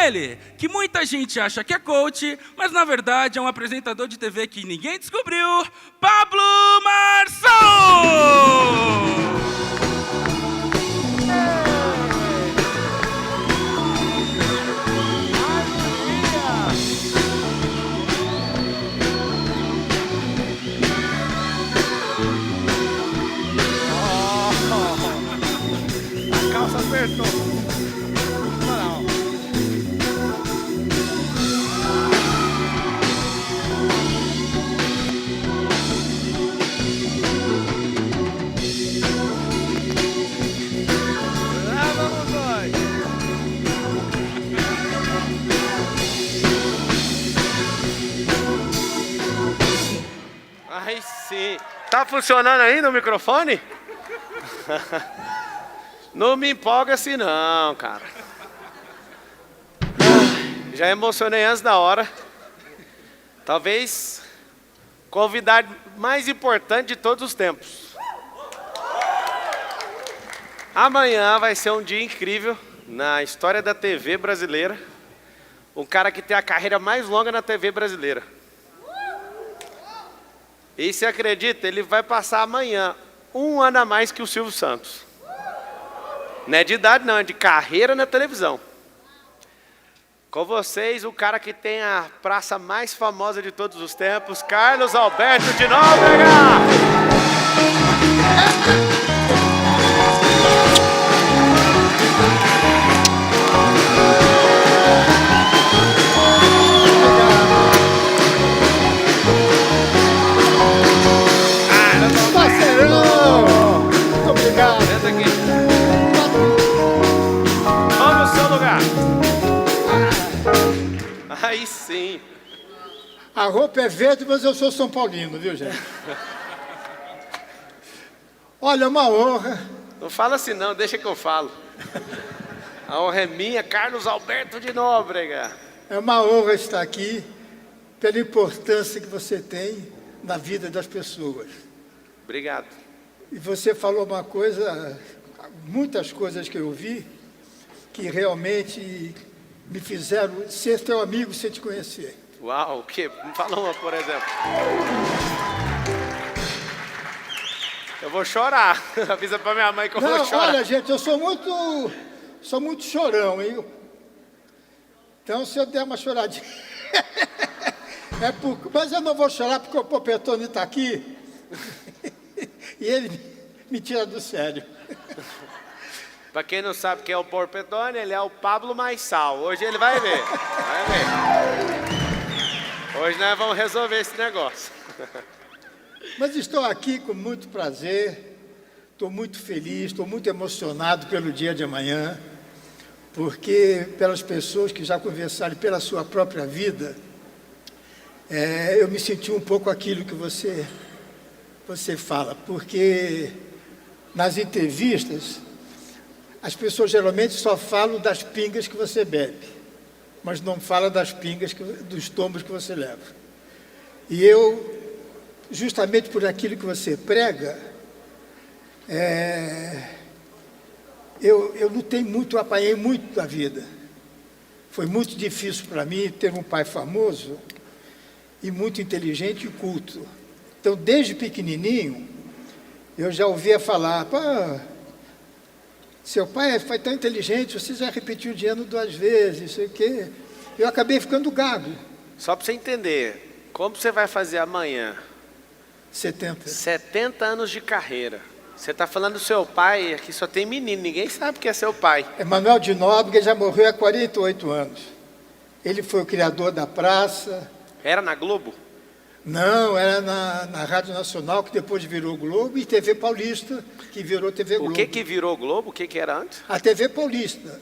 Ele, que muita gente acha que é coach, mas na verdade é um apresentador de TV que ninguém descobriu, Pablo Marçal! Apertou. Não. Lá vamos nós. Aí sim. Tá funcionando ainda o microfone? Não me empolga assim não, cara. Já emocionei antes da hora. Talvez convidado mais importante de todos os tempos. Amanhã vai ser um dia incrível na história da TV brasileira. Um cara que tem a carreira mais longa na TV brasileira. E se acredita, ele vai passar amanhã 1 ano a mais que o Silvio Santos. Não é de idade não, é de carreira na televisão. Com vocês, o cara que tem a praça mais famosa de todos os tempos, Carlos Alberto de Nóbrega! Parceirão! Muito obrigado. Senta aqui. Vamos no seu lugar. Aí sim. A roupa é verde, mas eu sou São Paulino, viu, gente? Olha, é uma honra. Não fala assim não, deixa que eu falo. A honra é minha, Carlos Alberto de Nóbrega. É uma honra estar aqui pela importância que você tem na vida das pessoas. Obrigado. E você falou uma coisa, muitas coisas que eu vi, que realmente me fizeram ser teu amigo sem te conhecer. Uau, o quê? Fala uma, por exemplo. Eu vou chorar. Avisa pra minha mãe que eu vou chorar. Olha, gente, eu sou muito chorão, hein? Então, se eu der uma choradinha... Mas eu não vou chorar porque o Popetone está aqui e ele me tira do sério. Pra quem não sabe quem é o Porpetone, ele é o Pablo Marçal. Hoje ele vai ver. Vai ver. Hoje nós vamos resolver esse negócio. Mas estou aqui com muito prazer, estou muito feliz, estou muito emocionado pelo dia de amanhã, porque pelas pessoas que já conversaram pela sua própria vida, eu me senti um pouco aquilo que você fala, porque nas entrevistas as pessoas geralmente só falam das pingas que você bebe, mas não falam das pingas, dos tombos que você leva. E eu, justamente por aquilo que você prega, eu lutei muito, apanhei muito da vida. Foi muito difícil para mim ter um pai famoso e muito inteligente e culto. Então, desde pequenininho, eu já ouvia falar, pá, seu pai foi tão inteligente, você já repetiu de ano 2 vezes, sei o quê. Eu acabei ficando gago. Só para você entender, como você vai fazer amanhã? 70. 70 anos de carreira. Você está falando do seu pai, aqui só tem menino, ninguém sabe que é seu pai. Emanuel de Nóbrega já morreu há 48 anos. Ele foi o criador da praça. Era na Globo? Não, era na Rádio Nacional, que depois virou Globo, e TV Paulista, que virou TV Globo. O que virou Globo? O que era antes? A TV Paulista.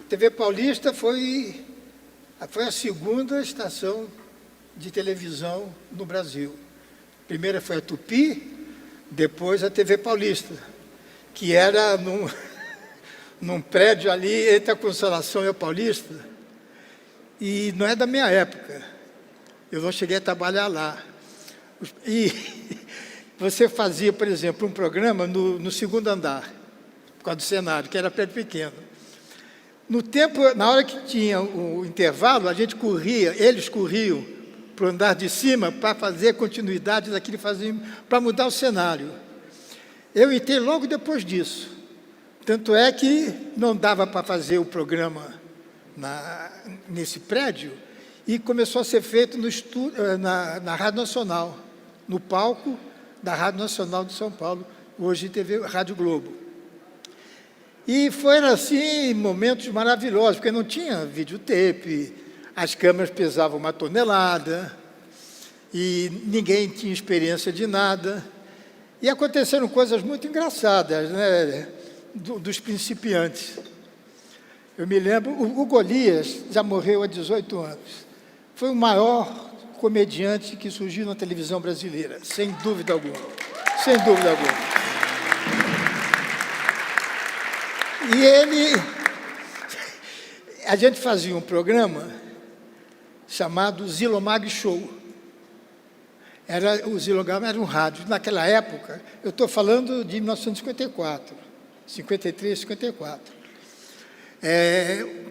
TV Paulista foi a segunda estação de televisão no Brasil. A primeira foi a Tupi, depois a TV Paulista, que era num prédio ali entre a Consolação e a Paulista, e não é da minha época. Eu não cheguei a trabalhar lá. E você fazia, por exemplo, um programa no segundo andar, por causa do cenário, que era prédio pequeno. No tempo, na hora que tinha o intervalo, a gente corria, eles corriam para o andar de cima para fazer continuidade daquilo que faziam, para mudar o cenário. Eu entrei logo depois disso. Tanto é que não dava para fazer o programa nesse prédio e começou a ser feito no na Rádio Nacional, no palco da Rádio Nacional de São Paulo, hoje TV Rádio Globo. E foram, assim, momentos maravilhosos, porque não tinha videotape, as câmeras pesavam 1 tonelada, e ninguém tinha experiência de nada. E aconteceram coisas muito engraçadas, né, dos principiantes. Eu me lembro, o Golias já morreu há 18 anos. Foi o maior comediante que surgiu na televisão brasileira, sem dúvida alguma. Sem dúvida alguma. E a gente fazia um programa chamado Zilomag Show. O Zilomag era um rádio. Naquela época, eu estou falando de 1954, 53, 54.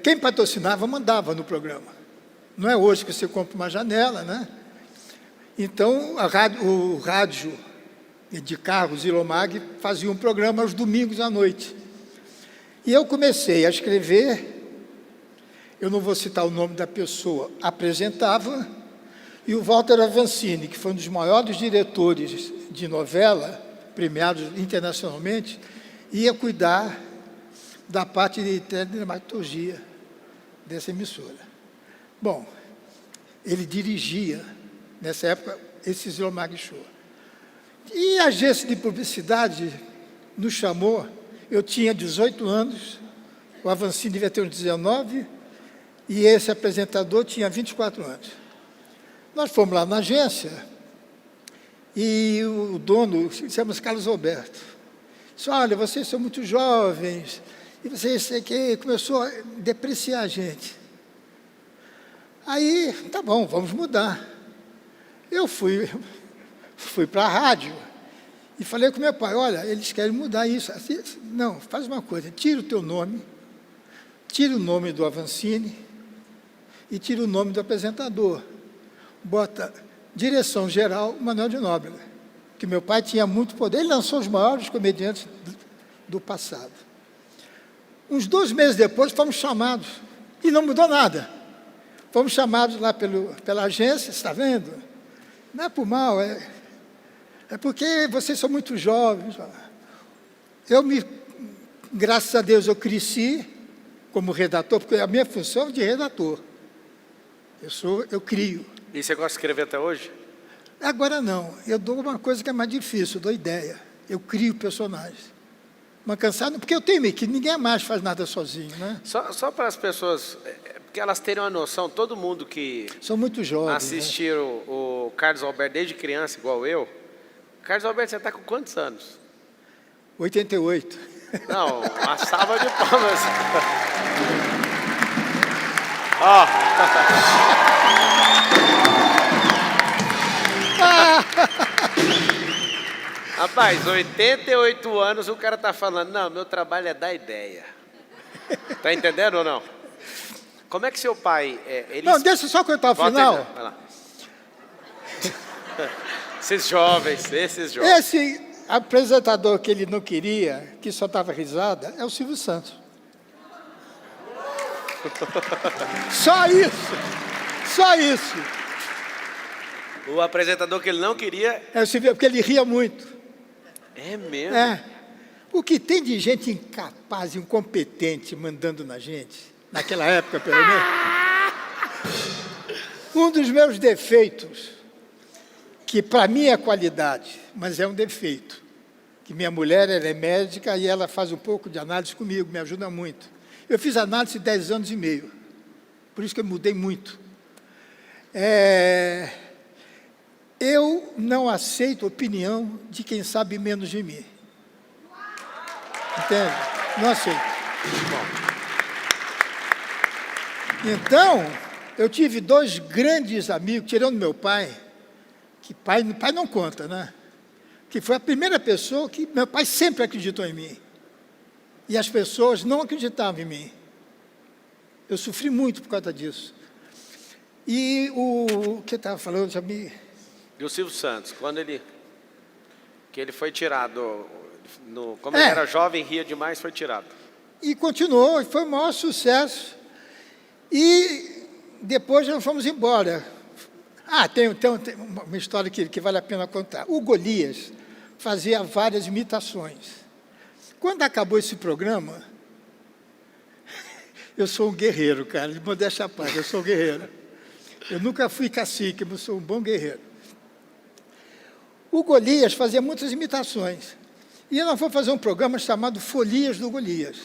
Quem patrocinava, mandava no programa. Não é hoje que você compra uma janela, né? Então, o rádio de carro, Zilomag, fazia um programa aos domingos à noite. E eu comecei a escrever, eu não vou citar o nome da pessoa, apresentava, e o Walter Avancini, que foi um dos maiores diretores de novela, premiados internacionalmente, ia cuidar da parte de teledramaturgia dessa emissora. Bom, ele dirigia, nessa época, esse Zilomag Show. E a agência de publicidade nos chamou. Eu tinha 18 anos, o Avancini devia ter uns 19, e esse apresentador tinha 24 anos. Nós fomos lá na agência, e o dono, chama-se Carlos Alberto, disse: olha, vocês são muito jovens, e vocês sei que começou a depreciar a gente. Aí, tá bom, vamos mudar. Eu fui para a rádio, e falei com meu pai: olha, eles querem mudar isso. Assim, não, faz uma coisa, tira o teu nome, tira o nome do Avancini e tira o nome do apresentador. Bota direção geral Manuel de Nóbrega, que meu pai tinha muito poder. Ele lançou os maiores comediantes do passado. Uns 2 meses depois, fomos chamados, e não mudou nada. Fomos chamados lá pela agência, está vendo? Não é por mal, é porque vocês são muito jovens. Graças a Deus, eu cresci como redator, porque a minha função é de redator. Eu crio. E você gosta de escrever até hoje? Agora não. Eu dou uma coisa que é mais difícil, eu dou ideia. Eu crio personagens. Mas cansado, porque eu tenho que ninguém mais faz nada sozinho, né? Só para as pessoas, porque elas terem uma noção, todo mundo que são muito jovens, assistiram, né, o Carlos Alberto desde criança, igual eu. Carlos Alberto, você está com quantos anos? 88. Não, uma salva de palmas. Ó. Rapaz, 88 anos, o cara tá falando: não, meu trabalho é dar ideia. Tá entendendo ou não? Como é que seu pai... Não, deixa eu só contar o final. Vai lá. Esses jovens. Esse apresentador que ele não queria, que só dava risada, é o Silvio Santos. Só isso. O apresentador que ele não queria... É o Silvio, porque ele ria muito. É mesmo? O que tem de gente incapaz, incompetente, mandando na gente, naquela época, pelo menos. Um dos meus defeitos, que para mim é qualidade, mas é um defeito, que minha mulher, ela é médica e ela faz um pouco de análise comigo, me ajuda muito. Eu fiz análise 10 anos e meio, por isso que eu mudei muito. Eu não aceito opinião de quem sabe menos de mim. Entende? Não aceito. Então, eu tive 2 grandes amigos, tirando meu pai, que pai não conta, né? Que foi a primeira pessoa que meu pai sempre acreditou em mim. E as pessoas não acreditavam em mim. Eu sofri muito por causa disso. E o que eu estava falando, já me... E o Silvio Santos, que ele foi tirado, como ele era jovem, ria demais, foi tirado. E continuou, foi o maior sucesso. E depois nós fomos embora. Tem uma história que vale a pena contar. O Golias fazia várias imitações. Quando acabou esse programa, eu sou um guerreiro, cara, de modéstia à parte, eu sou um guerreiro. Eu nunca fui cacique, mas sou um bom guerreiro. O Golias fazia muitas imitações. E nós fomos fazer um programa chamado Folias do Golias,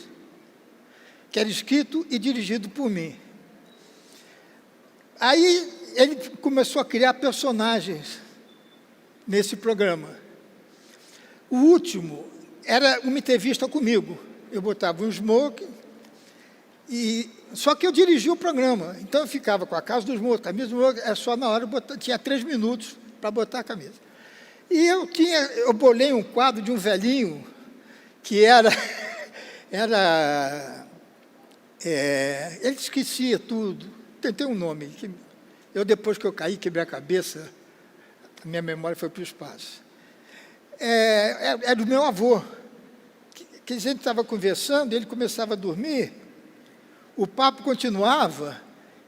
que era escrito e dirigido por mim. Aí ele começou a criar personagens nesse programa. O último era uma entrevista comigo. Eu botava um smoking, só que eu dirigia o programa. Então eu ficava com a calça do smoking, a camisa do smoking, é só na hora, tinha 3 minutos para botar a camisa. E eu bolei um quadro de um velhinho que ele esquecia tudo. Tem um nome. Depois que eu caí, quebrei a cabeça, a minha memória foi para o espaço. É do meu avô, que a gente estava conversando, ele começava a dormir, o papo continuava,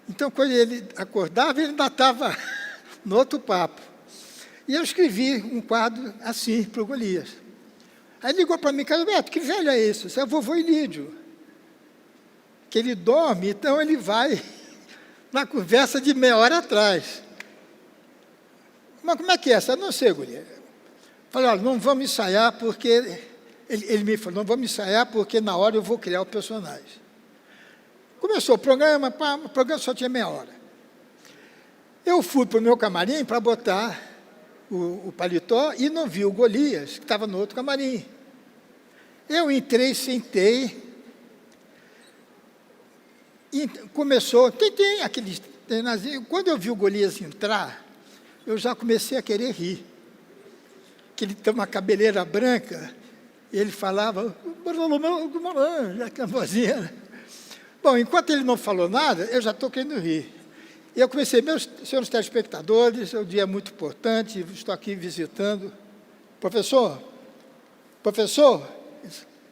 então, quando ele acordava, ele ainda estava no outro papo. E eu escrevi um quadro assim para o Golias. Aí ele ligou para mim, cara, Beto, que velho é esse? Isso é o vovô Ilídio. Que ele dorme, então ele vai na conversa de meia hora atrás. Mas como é que é essa? Eu não sei, Golias. Falei, olha, não vamos ensaiar porque... Ele me falou, não vamos ensaiar porque na hora eu vou criar o personagem. Começou o programa só tinha meia hora. Eu fui para o meu camarim para botar o paletó e não vi o Golias, que estava no outro camarim. Eu entrei, sentei, e começou, aqueles... Quando eu vi o Golias entrar, eu já comecei a querer rir. Que ele tem uma cabeleira branca, e ele falava, Bartolomeu Guimarães, aquela vozinha. Bom, enquanto ele não falou nada, eu já estou querendo rir. E eu comecei, meus senhores telespectadores, é um dia muito importante, estou aqui visitando. Professor,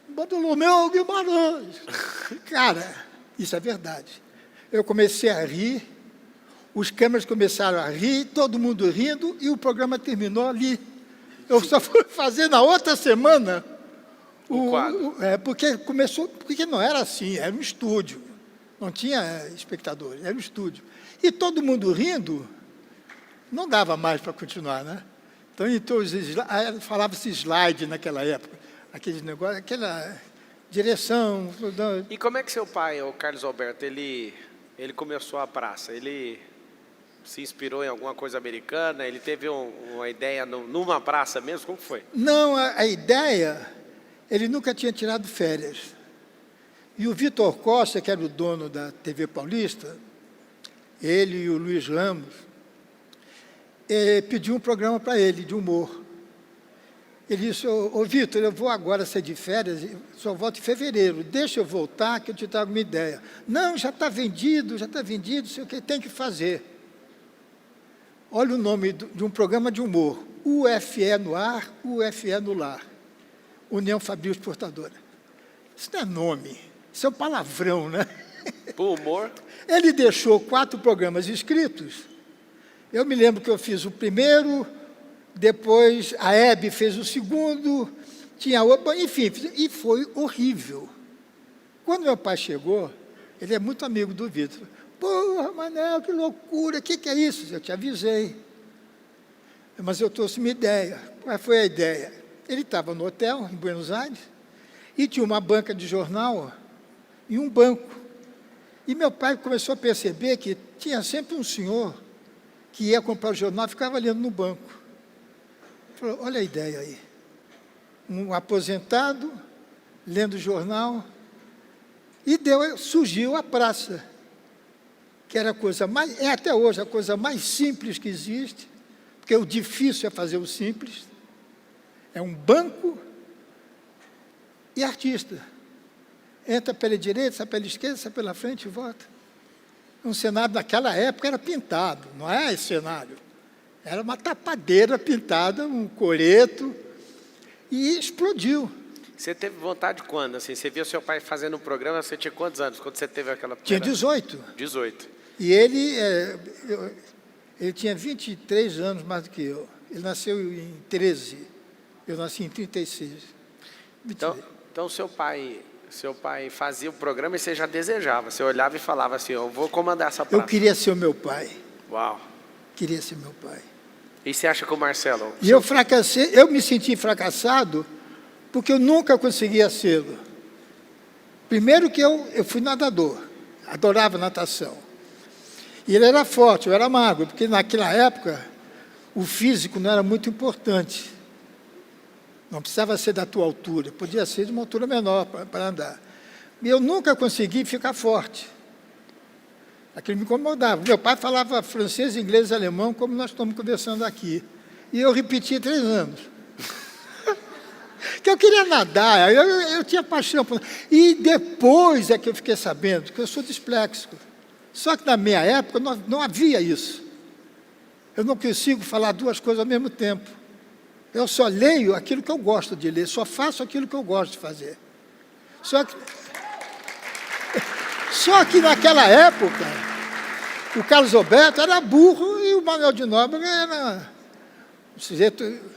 Bartolomeu Guimarães. Cara, isso é verdade. Eu comecei a rir, os câmeras começaram a rir, todo mundo rindo, e o programa terminou ali. Eu só fui fazer na outra semana o quadro. Porque não era assim, era um estúdio. Não tinha espectadores, era um estúdio. E todo mundo rindo, não dava mais para continuar, né? Então falava-se slide naquela época, aquele negócio, aquela direção. E como é que seu pai, o Carlos Alberto, ele começou a praça? Ele se inspirou em alguma coisa americana? Ele teve uma ideia numa praça mesmo? Como foi? Não, a ideia, ele nunca tinha tirado férias. E o Vitor Costa, que era o dono da TV Paulista, ele e o Luiz Ramos, pediu um programa para ele, de humor. Ele disse, ô Vitor, eu vou agora ser de férias, só volto em fevereiro, deixa eu voltar que eu te trago uma ideia. Não, já está vendido, sei o que tem que fazer. Olha o nome de um programa de humor, UFE no ar, UFE no lar, União Fabril Exportadora. Isso não é nome, isso é um palavrão, né? Por humor? Ele deixou 4 programas escritos. Eu me lembro que eu fiz o primeiro, depois a Hebe fez o segundo, tinha outro, enfim, e foi horrível. Quando meu pai chegou, ele é muito amigo do Vitor. Porra, Manel, que loucura, o que é isso? Eu te avisei. Mas eu trouxe uma ideia. Qual foi a ideia? Ele estava no hotel, em Buenos Aires, e tinha uma banca de jornal e um banco. E meu pai começou a perceber que tinha sempre um senhor que ia comprar o jornal e ficava lendo no banco. Falou, olha a ideia aí. Um aposentado, lendo jornal, e surgiu a praça, que era a coisa mais, até hoje a coisa mais simples que existe, porque o difícil é fazer o simples. É um banco e artista. Entra pela direita, sai pela esquerda, sai pela frente e volta. Um cenário naquela época era pintado, não é esse cenário. Era uma tapadeira pintada, um coreto, e explodiu. Você teve vontade quando? Assim, você viu seu pai fazendo um programa, você tinha quantos anos quando você teve aquela Tinha primeira... 18. 18. E ele, ele tinha 23 anos mais do que eu. Ele nasceu em 13. Eu nasci em 36. Então seu pai fazia o programa e você já desejava. Você olhava e falava assim, eu vou comandar essa praça. Eu queria ser o meu pai. Uau. Queria ser meu pai. E você acha que o Marcelo... E eu fracassei, eu me senti fracassado porque eu nunca conseguia sê-lo. Primeiro que eu fui nadador, adorava natação. E ele era forte, eu era magro, porque naquela época o físico não era muito importante. Não precisava ser da tua altura, podia ser de uma altura menor para andar. E eu nunca consegui ficar forte. Aquilo me incomodava. Meu pai falava francês, inglês e alemão, como nós estamos conversando aqui. E eu repetia 3 anos. Que eu queria nadar, eu tinha paixão por... E depois é que eu fiquei sabendo que eu sou disléxico. Só que na minha época não havia isso. Eu não consigo falar 2 coisas ao mesmo tempo. Eu só leio aquilo que eu gosto de ler, só faço aquilo que eu gosto de fazer. Só que naquela época, o Carlos Alberto era burro e o Manuel de Nóbrega era um sujeito...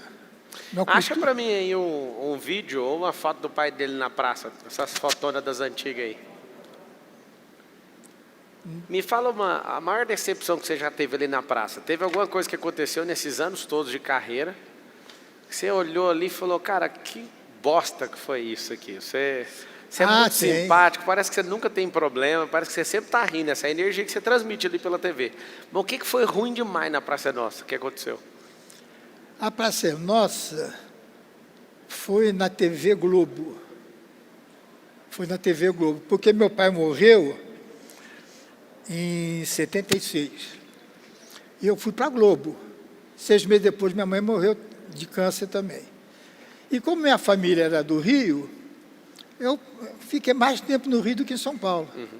Acha para mim aí um vídeo ou uma foto do pai dele na praça, essas fotonas das antigas aí. Me fala a maior decepção que você já teve ali na praça. Teve alguma coisa que aconteceu nesses anos todos de carreira, que você olhou ali e falou, cara, que bosta que foi isso aqui. Você é muito simpático, parece que você nunca tem problema, parece que você sempre está rindo, essa energia que você transmite ali pela TV. Mas o que foi ruim demais na Praça Nossa? O que aconteceu? A Praça Nossa foi na TV Globo. Foi na TV Globo, porque meu pai morreu em 76. E eu fui para a Globo. 6 meses depois, minha mãe morreu de câncer também. E como minha família era do Rio, eu fiquei mais tempo no Rio do que em São Paulo. Uhum.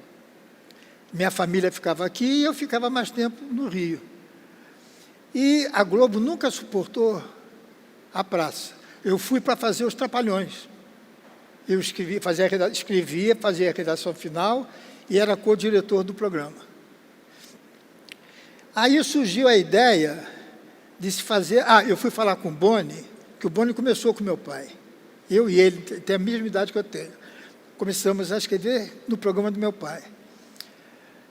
Minha família ficava aqui e eu ficava mais tempo no Rio. E a Globo nunca suportou a praça. Eu fui para fazer os Trapalhões. Eu escrevia, fazia a redação final e era co-diretor do programa. Aí surgiu a ideia de se fazer... eu fui falar com o Boni, que o Boni começou com meu pai. Eu e ele, tem a mesma idade que eu tenho. Começamos a escrever no programa do meu pai.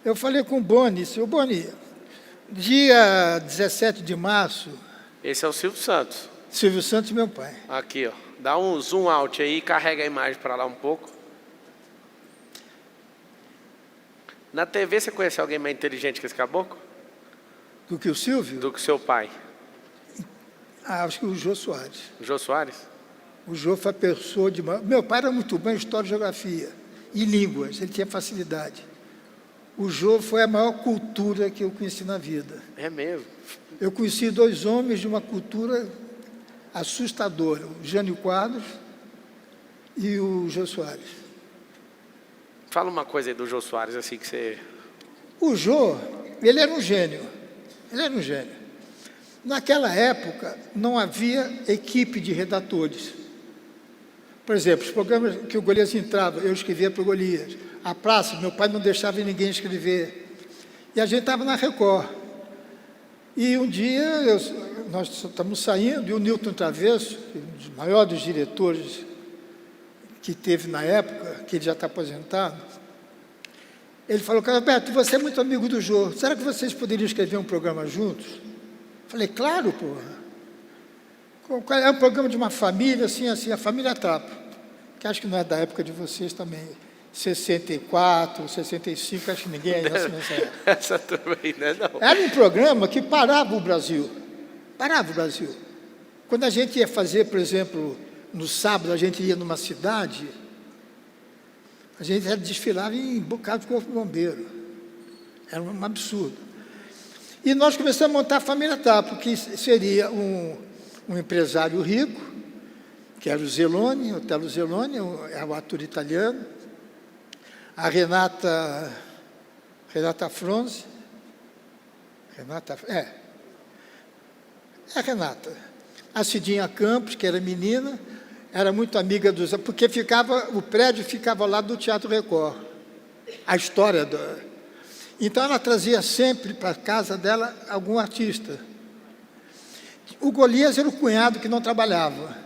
Eu falei com o Boni, disse, Boni, dia 17 de março... Esse é o Silvio Santos. Silvio Santos, meu pai. Aqui, ó. Dá um zoom out aí e carrega a imagem para lá um pouco. Na TV, você conhece alguém mais inteligente que esse caboclo? Do que o Silvio? Do que seu pai. Acho que o Jô Soares. O Jô Soares? O Jô foi a pessoa de... Meu pai era muito bom em história e geografia. E línguas, ele tinha facilidade. O Jô foi a maior cultura que eu conheci na vida. É mesmo? Eu conheci 2 homens de uma cultura assustadora. O Jânio Quadros e o Jô Soares. Fala uma coisa aí do Jô Soares, assim que você... O Jô, ele era um gênio. Ele era um gênio. Naquela época, não havia equipe de redatores. Por exemplo, os programas que o Golias entrava, eu escrevia para o Golias. A praça, meu pai não deixava ninguém escrever. E a gente estava na Record. E um dia, nós estamos saindo, e o Newton Travesso, um dos maiores diretores que teve na época, que ele já está aposentado, ele falou, Carlos Alberto, você é muito amigo do Jô, será que vocês poderiam escrever um programa juntos? Falei, claro, porra. É um programa de uma família, assim, a família Trapo, que acho que não é da época de vocês também, 64, 65, acho que ninguém aí nessa época. Essa também, né? Não. Era um programa que parava o Brasil. Parava o Brasil. Quando a gente ia fazer, por exemplo, no sábado, a gente ia numa cidade, a gente desfilava em bocado de corpo bombeiro. Era um absurdo. E nós começamos a montar a família Trapo, que seria um empresário rico, que era o Zeloni, Otello Zeloni, é o ator italiano. A Renata Renata Fronze. É Renata. A Cidinha Campos, que era menina, era muito amiga dos... Porque o prédio ficava lá do Teatro Record. A história do... Então, ela trazia sempre para a casa dela algum artista. O Golias era o cunhado que não trabalhava.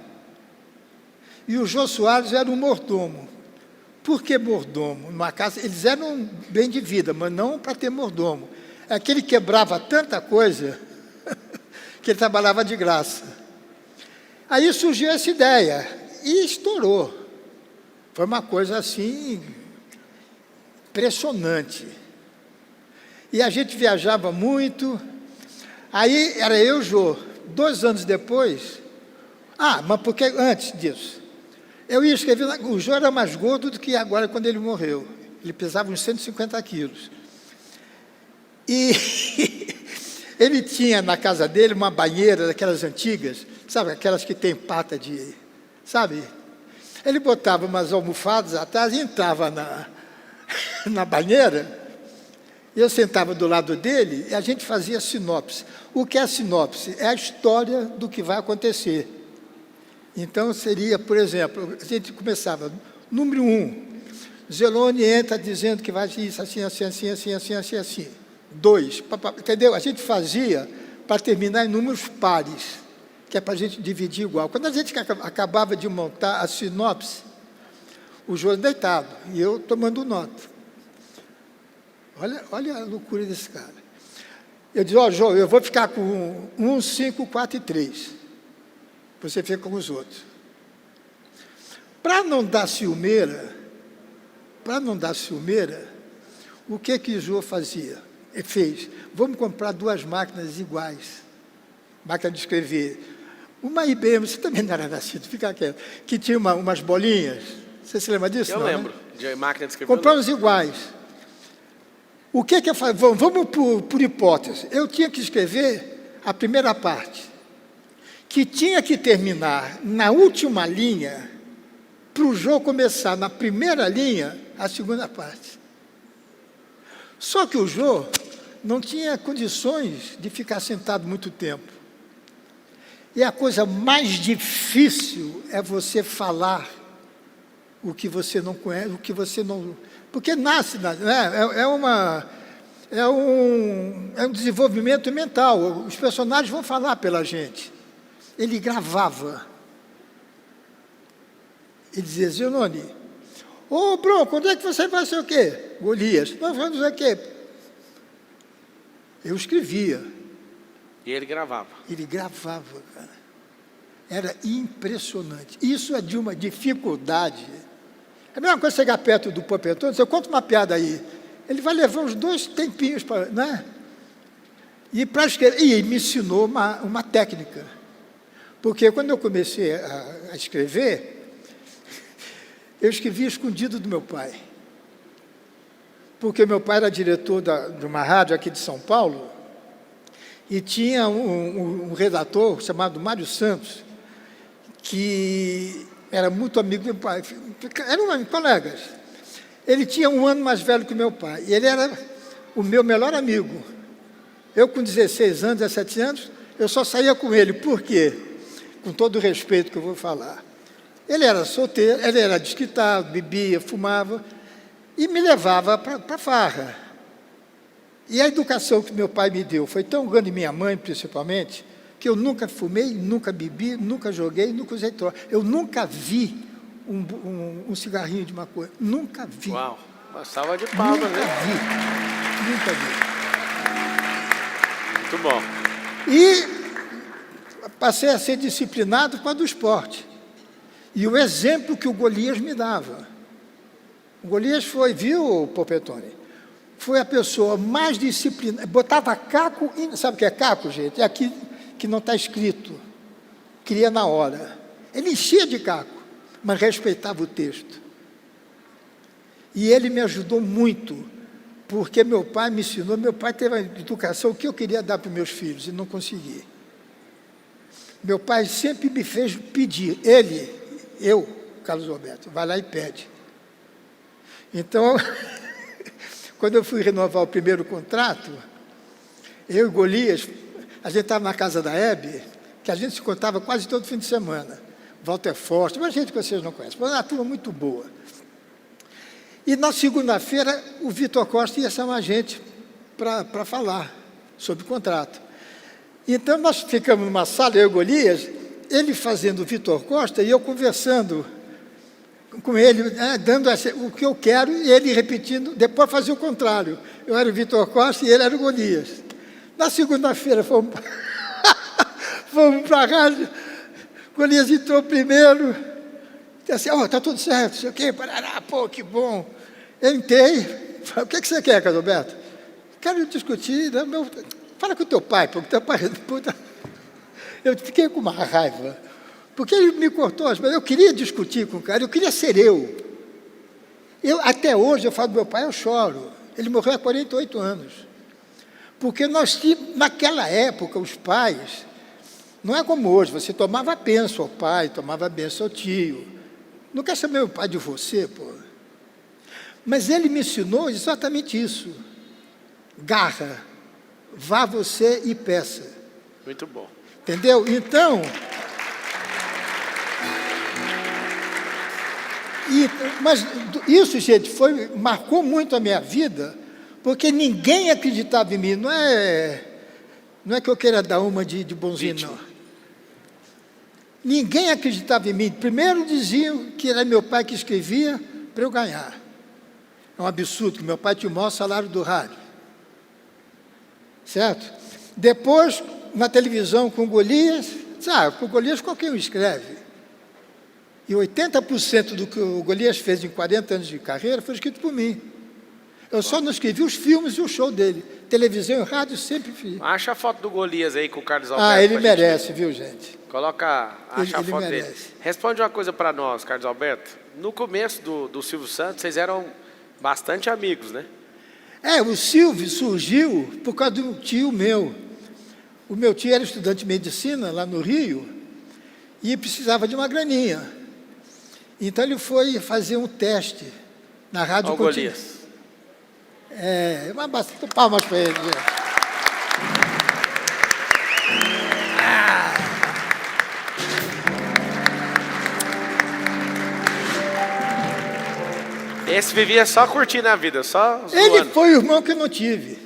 E o Jô Soares era um mordomo. Por que mordomo? Numa casa, eles eram bem de vida, mas não para ter mordomo. É que ele quebrava tanta coisa que ele trabalhava de graça. Aí surgiu essa ideia e estourou. Foi uma coisa assim impressionante. E a gente viajava muito. Aí era eu e o Jô. 2 anos depois... mas porque antes disso, eu ia escrever... O Jô era mais gordo do que agora, quando ele morreu. Ele pesava uns 150 quilos. E ele tinha na casa dele uma banheira daquelas antigas, sabe, aquelas que tem pata de... Sabe? Ele botava umas almofadas atrás e entrava na banheira. Eu sentava do lado dele e a gente fazia sinopse. O que é a sinopse? É a história do que vai acontecer. Então, seria, por exemplo, a gente começava, número 1, Zelone entra dizendo que vai isso, assim, assim, assim, assim, assim, assim, assim. 2, entendeu? A gente fazia para terminar em números pares, que é para a gente dividir igual. Quando a gente acabava de montar a sinopse, o Jô deitado e eu tomando nota. Olha a loucura desse cara. Eu disse, Jô, eu vou ficar com 1, 5, 4 e 3. Você fica com os outros. Para não dar ciumeira, o que o Jô fazia? Ele fez, vamos comprar 2 máquinas iguais. Máquina de escrever. Uma IBM, você também não era nascido, fica quieto. Que tinha umas bolinhas. Você se lembra disso? Eu não, lembro, né? de máquina de escrever. Compramos iguais. O que eu faço? Vamos por hipótese. Eu tinha que escrever a primeira parte, que tinha que terminar na última linha, para o Jô começar na primeira linha, a segunda parte. Só que o Jô não tinha condições de ficar sentado muito tempo. E a coisa mais difícil é você falar o que você não conhece, o que você não... Porque nasce, né? É um desenvolvimento mental. Os personagens vão falar pela gente. Ele gravava. Ele dizia, Zelone, Bruno, quando é que você vai ser o quê? Golias. Nós vamos dizer o quê? Eu escrevia. E ele gravava. Ele gravava, cara. Era impressionante. Isso é de uma dificuldade. É a mesma coisa chegar perto do Popetone, você conta uma piada aí. Ele vai levar uns 2 tempinhos para... Né? E me ensinou uma técnica. Porque quando eu comecei a escrever, eu escrevia escondido do meu pai. Porque meu pai era diretor de uma rádio aqui de São Paulo e tinha um redator chamado Mário Santos, que era muito amigo do meu pai. Eram colegas. Ele tinha 1 ano mais velho que o meu pai. E ele era o meu melhor amigo. Eu, com 16 anos, 17 anos, eu só saía com ele. Por quê? Com todo o respeito que eu vou falar. Ele era solteiro, ele era desquitado, bebia, fumava e me levava para farra. E a educação que meu pai me deu foi tão grande, minha mãe principalmente, que eu nunca fumei, nunca bebi, nunca joguei, nunca usei droga. Eu nunca vi um cigarrinho de maconha. Nunca vi. Uau, uma salva de palmas, Nunca né? vi. Nunca vi. Muito bom. E passei a ser disciplinado com a do esporte. E o exemplo que o Golias me dava. O Golias foi, viu, Popetone? Foi a pessoa mais disciplinada. Botava caco, sabe o que é caco, gente? É aqui que não está escrito. Cria na hora. Ele enchia de caco, mas respeitava o texto. E ele me ajudou muito, porque meu pai me ensinou, meu pai teve a educação que eu queria dar para os meus filhos e não consegui. Meu pai sempre me fez pedir. Carlos Roberto, vai lá e pede. Então, quando eu fui renovar o primeiro contrato, eu e Golias, a gente estava na casa da Hebe, que a gente se contava quase todo fim de semana. Walter Forte, uma gente que vocês não conhecem, mas uma turma muito boa. E na segunda-feira, o Vitor Costa ia chamar a gente para falar sobre o contrato. Então, nós ficamos numa sala, eu e Golias, ele fazendo o Vitor Costa e eu conversando com ele, dando o que eu quero, e ele repetindo, depois fazia o contrário. Eu era o Vitor Costa e ele era o Golias. Na segunda-feira, fomos para a rádio, Golias entrou primeiro, disse assim, está tudo certo, sei o quê, parará, pô, que bom. Eu entrei, falei, o que você quer, Carlos? Quero discutir, né, fala com o teu pai, porque teu pai... Puta. Eu fiquei com uma raiva, porque ele me cortou, mas eu queria discutir com o cara, eu queria ser eu. Até hoje, eu falo do meu pai, eu choro. Ele morreu há 48 anos. Porque nós tínhamos, naquela época, os pais, não é como hoje, você tomava benção ao pai, tomava benção ao tio. Não quer saber meu pai de você, pô. Mas ele me ensinou exatamente isso. Garra, vá você e peça. Muito bom. Entendeu? Então, mas isso, gente, marcou muito a minha vida, porque ninguém acreditava em mim. Não é que eu queira dar uma de bonzinho, não. Ninguém acreditava em mim. Primeiro diziam que era meu pai que escrevia para eu ganhar. É um absurdo, que meu pai tinha o maior salário do rádio. Certo? Depois, na televisão com Golias, com Golias qualquer um escreve. E 80% do que o Golias fez em 40 anos de carreira foi escrito por mim. Eu só não escrevi os filmes e o show dele. Televisão e rádio sempre fiz. Acha a foto do Golias aí com o Carlos Alberto. Ah, ele merece, viu, gente? Acha a foto merece. dele. Responde uma coisa para nós, Carlos Alberto. No começo do Silvio Santos, vocês eram bastante amigos, né? O Silvio surgiu por causa de um tio meu. O meu tio era estudante de medicina lá no Rio e precisava de uma graninha. Então ele foi fazer um teste na Rádio Continental. Palmas para ele, gente. Esse vivia só curtindo a vida, só zoando. Ele foi o irmão que eu não tive.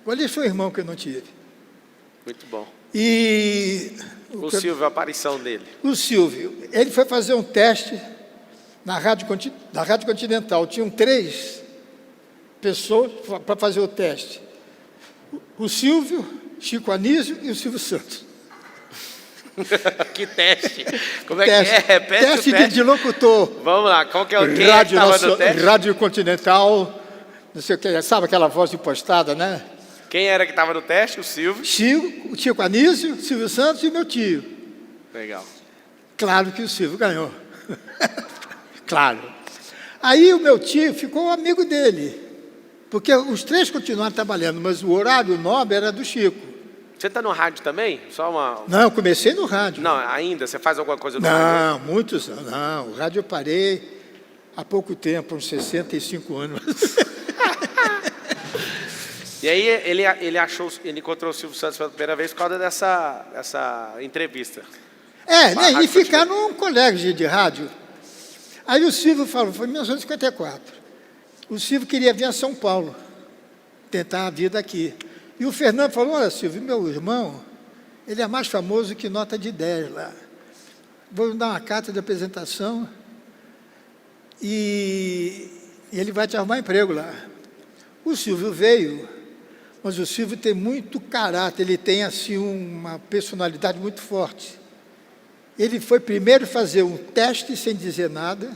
Ele foi o irmão que eu não tive. Muito bom. E o Silvio, a aparição dele. O Silvio, ele foi fazer um teste na Rádio Continental. Tinham 3 pessoas para fazer o teste. O Silvio, Chico Anísio e o Silvio Santos. Que teste? Como é teste, que é? Repete teste o teste de locutor. Vamos lá, qual que é o quem estava no teste? Rádio Continental, não sei o que, sabe aquela voz impostada, né? Quem era que estava no teste? O Silvio? O Chico Anísio, o Silvio Santos e o meu tio. Legal. Claro que o Silvio ganhou. Claro. Aí o meu tio ficou amigo dele, porque os 3 continuaram trabalhando, mas o horário nobre era do Chico. Você está no rádio também? Não, eu comecei no rádio. Não, ainda? Você faz alguma coisa no rádio? Não, muitos anos. Não, o rádio eu parei há pouco tempo, uns 65 anos. E aí ele encontrou o Silvio Santos pela primeira vez por causa dessa entrevista. E ficar num colégio de rádio. Aí o Silvio falou, foi em 1954. O Silvio queria vir a São Paulo, tentar a vida aqui. E o Fernando falou, olha, Silvio, meu irmão, ele é mais famoso que nota de 10 lá. Vou dar uma carta de apresentação e ele vai te arrumar emprego lá. O Silvio veio, mas o Silvio tem muito caráter, ele tem assim uma personalidade muito forte. Ele foi primeiro fazer um teste sem dizer nada,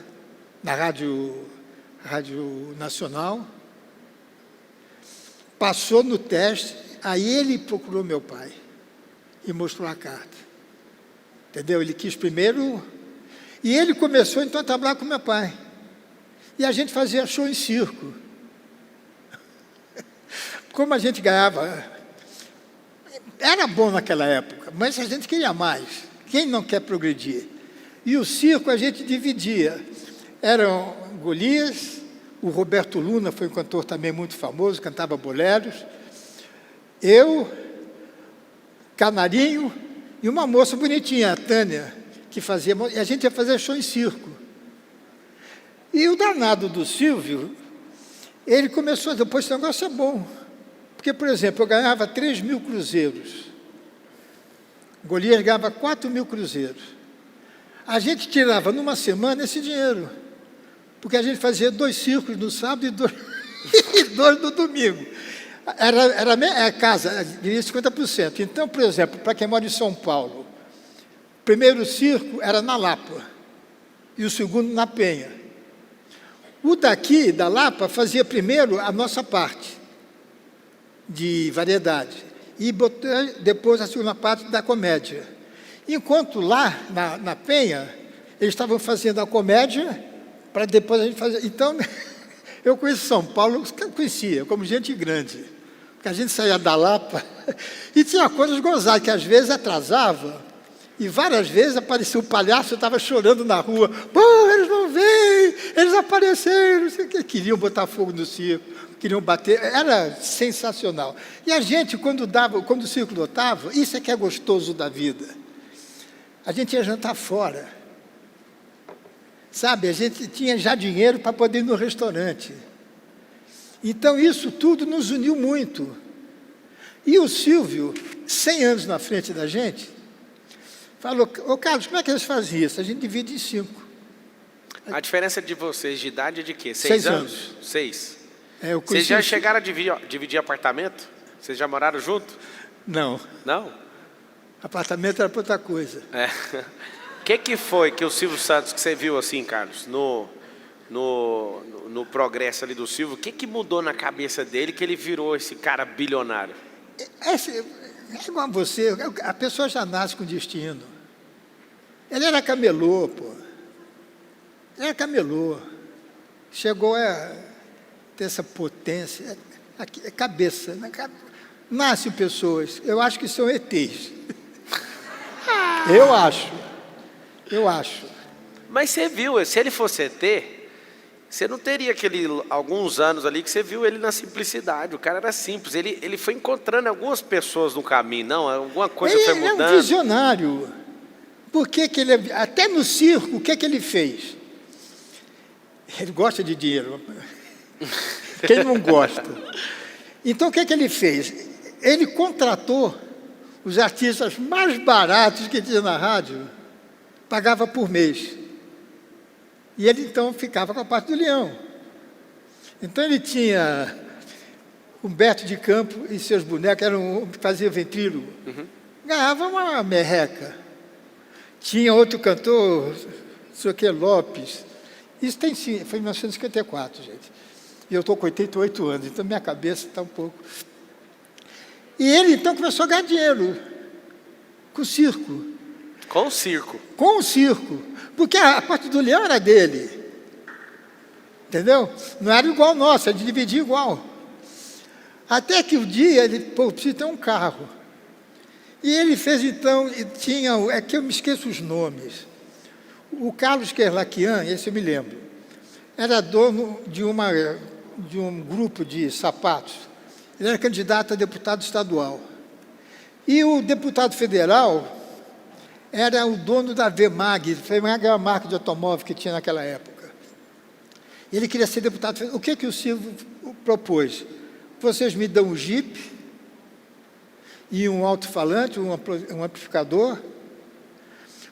na Rádio Nacional, passou no teste, aí ele procurou meu pai e mostrou a carta. Entendeu? Ele quis primeiro, e ele começou então a trabalhar com meu pai. E a gente fazia show em circo. Como a gente ganhava, era bom naquela época, mas a gente queria mais. Quem não quer progredir? E o circo a gente dividia. Eram Golias, O Roberto Luna foi um cantor também muito famoso, cantava boleros. Eu, Canarinho e uma moça bonitinha, a Tânia, que fazia... E a gente ia fazer show em circo. E o danado do Silvio, ele começou a dizer, pô, esse negócio é bom. Porque, por exemplo, eu ganhava 3.000 cruzeiros. Golias ganhava 4.000 cruzeiros. A gente tirava numa semana esse dinheiro. Porque a gente fazia 2 circos no sábado e 2 no domingo. Era a casa, diria 50%. Então, por exemplo, para quem mora em São Paulo, o primeiro circo era na Lapa e o segundo na Penha. O daqui, da Lapa, fazia primeiro a nossa parte de variedade e depois a segunda parte da comédia. Enquanto lá, na Penha, eles estavam fazendo a comédia para depois a gente fazer. Então, eu conheço São Paulo, eu conhecia como gente grande, porque a gente saía da Lapa e tinha coisas gozadas, que às vezes atrasava, e várias vezes aparecia o palhaço, eu estava chorando na rua, pô, eles não vêm, eles apareceram, não sei o que, queriam botar fogo no circo, queriam bater, era sensacional. E a gente, quando o circo lotava, isso é que é gostoso da vida, a gente ia jantar fora, sabe, a gente tinha já dinheiro para poder ir no restaurante. Então, isso tudo nos uniu muito. E o Silvio, 100 anos na frente da gente, falou, ô Carlos, como é que eles fazem isso? A gente divide em 5. A diferença de vocês de idade é de quê? 6 anos. 6. Vocês já chegaram a dividir apartamento? Vocês já moraram junto? Não. Não? Apartamento era para outra coisa. O que foi que o Silvio Santos, que você viu assim, Carlos, no progresso ali do Silvio, o que mudou na cabeça dele que ele virou esse cara bilionário? É igual a você, a pessoa já nasce com destino. Ele era camelô, pô. Ele era camelô. Chegou a ter essa potência. É cabeça. Nascem pessoas, eu acho que são ETs. Eu acho. Mas você viu, se ele fosse ET, você não teria alguns anos ali que você viu ele na simplicidade. O cara era simples. Ele foi encontrando algumas pessoas no caminho, não? Alguma coisa foi mudando. Ele é um visionário. Por que ele... Até no circo, o que ele fez? Ele gosta de dinheiro. Quem não gosta? Então, o que ele fez? Ele contratou os artistas mais baratos que tinha na rádio, pagava por mês. E ele, então, ficava com a parte do leão. Então, ele tinha Humberto de Campos e seus bonecos, fazia ventrílogo. Ganhava uma merreca. Tinha outro cantor, não sei o que, Lopes. Isso foi em 1954, gente. E eu estou com 88 anos, então minha cabeça está um pouco... E ele, então, começou a ganhar dinheiro com o circo. Com o circo? Com o circo. Porque a parte do leão era dele. Entendeu? Não era igual nossa, ele dividia igual. Até que o dia ele, precisa ter um carro. E ele fez, então, é que eu me esqueço os nomes. O Carlos Kerlakian, esse eu me lembro, era dono de um grupo de sapatos. Ele era candidato a deputado estadual. E o deputado federal era o dono da VMAG. VMAG era a marca de automóvel que tinha naquela época. Ele queria ser deputado federal. O que o Silvio propôs? Vocês me dão um Jeep e um alto-falante, um amplificador.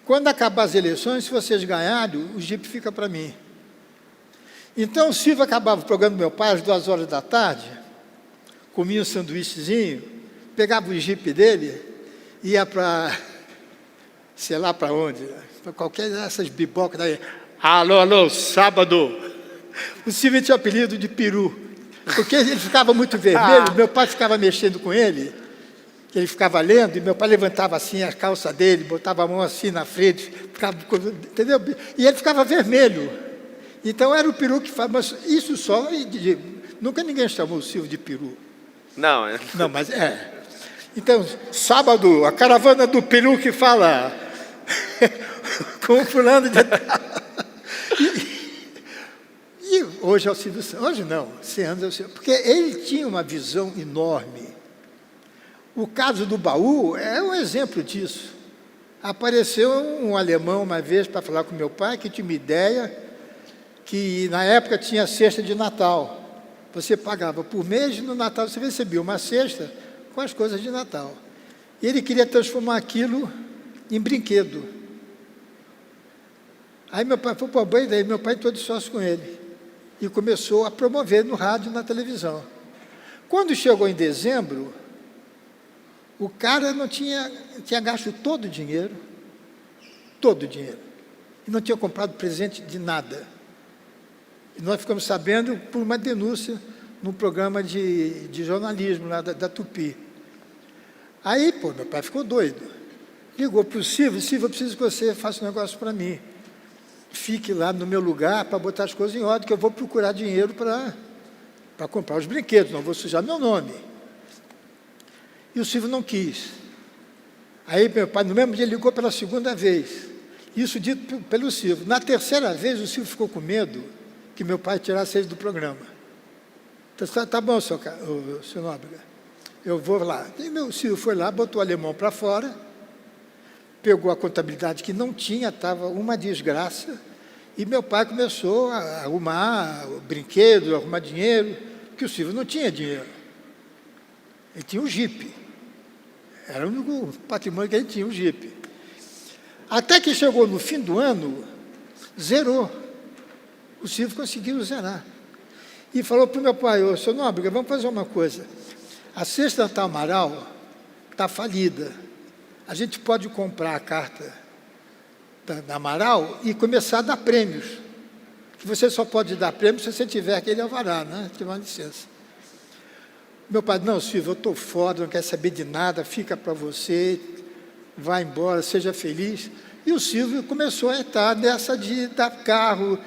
Quando acabar as eleições, se vocês ganharem, o Jeep fica para mim. Então, o Silvio acabava o programa do meu pai às 2h, comia um sanduíchezinho, pegava o Jeep dele, ia para, sei lá para onde, para qualquer dessas bibocas daí. Alô, sábado. O Silvio tinha apelido de peru, porque ele ficava muito vermelho, meu pai ficava mexendo com ele, ele ficava lendo, e meu pai levantava assim a calça dele, botava a mão assim na frente, ficava, entendeu? E ele ficava vermelho. Então era o peru que faz, mas isso só, nunca ninguém chamou o Silvio de peru. Não, Não, mas é. Então, sábado, a caravana do peru que fala com o fulano de... Hoje é o Silvio Santos. Hoje não, 100 anos é o Silvio. Porque ele tinha uma visão enorme. O caso do baú é um exemplo disso. Apareceu um alemão uma vez para falar com meu pai, que tinha uma ideia que na época tinha cesta de Natal. Você pagava por mês e no Natal você recebia uma cesta com as coisas de Natal. E ele queria transformar aquilo em brinquedo. Aí meu pai foi para o banho, daí meu pai todo sócio com ele. E começou a promover no rádio e na televisão. Quando chegou em dezembro, o cara não tinha gasto todo o dinheiro, e não tinha comprado presente de nada. E nós ficamos sabendo por uma denúncia num programa de jornalismo lá da Tupi. Aí, meu pai ficou doido. Ligou para o Silvio, eu preciso que você faça um negócio para mim. Fique lá no meu lugar para botar as coisas em ordem, que eu vou procurar dinheiro para comprar os brinquedos, não vou sujar meu nome. E o Silvio não quis. Aí meu pai, no mesmo dia, ligou pela segunda vez. Isso dito pelo Silvio. Na terceira vez, o Silvio ficou com medo que meu pai tirasse ele do programa. Então, tá bom, seu Nóbrega, eu vou lá. E meu Silvio foi lá, botou o alemão para fora, pegou a contabilidade que não tinha, estava uma desgraça, e meu pai começou a arrumar brinquedos, arrumar dinheiro, porque o Silvio não tinha dinheiro. Ele tinha um Jeep. Era o único patrimônio que ele tinha, um Jeep. Até que chegou no fim do ano, zerou. O Silvio conseguiu zerar. E falou para o meu pai, ô, seu Nóbrega, vamos fazer uma coisa. A cesta da Amaral está falida. A gente pode comprar a carta da Amaral e começar a dar prêmios. Que você só pode dar prêmios se você tiver aquele alvará, né? Tiver uma licença. Meu pai, não, Silvio, eu estou fora, não quero saber de nada, fica para você, vai embora, seja feliz. E o Silvio começou a entrar nessa de dar carro,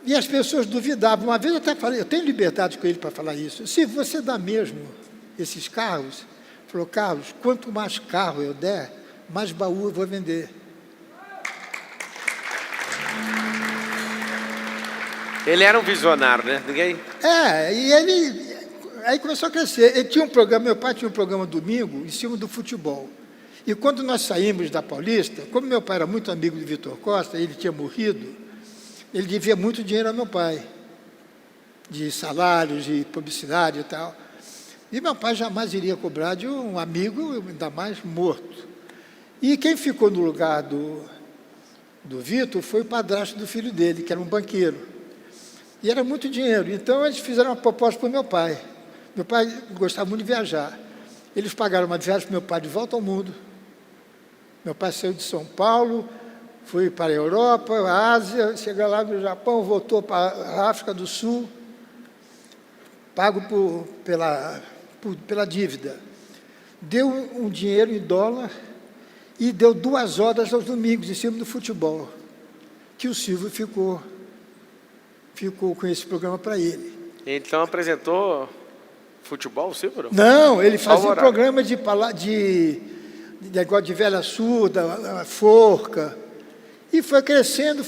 e as pessoas duvidavam. Uma vez eu até falei, eu tenho liberdade com ele para falar isso. Silvio, você dá mesmo esses carros? Ele falou, Carlos, quanto mais carro eu der, mais baú eu vou vender. Ele era um visionário, né? Ninguém... E ele... Aí começou a crescer. Ele tinha um programa, meu pai tinha um programa domingo em cima do futebol. E quando nós saímos da Paulista, como meu pai era muito amigo de Vitor Costa, ele tinha morrido, ele devia muito dinheiro ao meu pai, de salários, de publicidade e tal. E meu pai jamais iria cobrar de um amigo, ainda mais morto. E quem ficou no lugar do Vitor foi o padrasto do filho dele, que era um banqueiro. E era muito dinheiro. Então, eles fizeram uma proposta para o meu pai. Meu pai gostava muito de viajar. Eles pagaram uma viagem para meu pai de volta ao mundo. Meu pai saiu de São Paulo, foi para a Europa, a Ásia, chegou lá no Japão, voltou para a África do Sul, pago pela dívida. Deu um dinheiro em dólar e deu 2 horas aos domingos em cima do futebol, que o Silvio ficou com esse programa para ele. Então apresentou futebol, Silvio? Não, ele fazia um programa de negócio de velha surda, forca. E foi crescendo.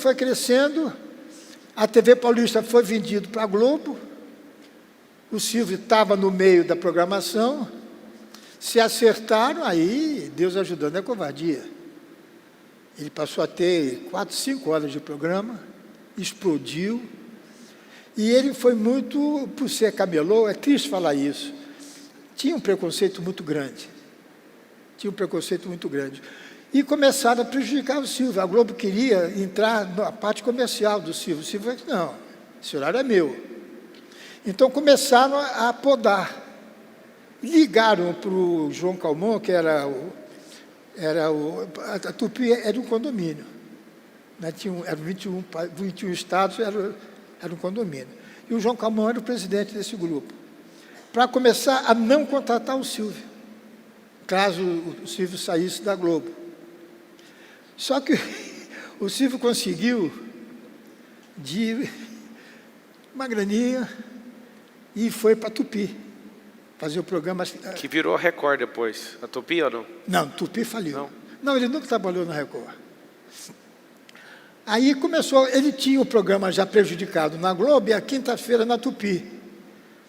A TV Paulista foi vendido para a Globo. O Silvio estava no meio da programação. Se acertaram, aí Deus ajudando é covardia. Ele passou a ter 4, 5 horas de programa, explodiu. E ele foi muito, por ser camelô, é triste falar isso, tinha um preconceito muito grande. E começaram a prejudicar o Silvio. A Globo queria entrar na parte comercial do Silvio. O Silvio disse, não, esse horário é meu. Então começaram a podar. Ligaram para o João Calmon, que a Tupi era um condomínio. Né? Eram 21 estados, era um condomínio. E o João Calmon era o presidente desse grupo. Para começar a não contratar o Silvio, caso o Silvio saísse da Globo. Só que o Silvio conseguiu de uma graninha e foi para a Tupi, fazer o programa... Que virou Record depois. A Tupi ou não? Não, Tupi faliu. Não, ele nunca trabalhou na Record. Aí começou, ele tinha o programa já prejudicado na Globo e a quinta-feira na Tupi.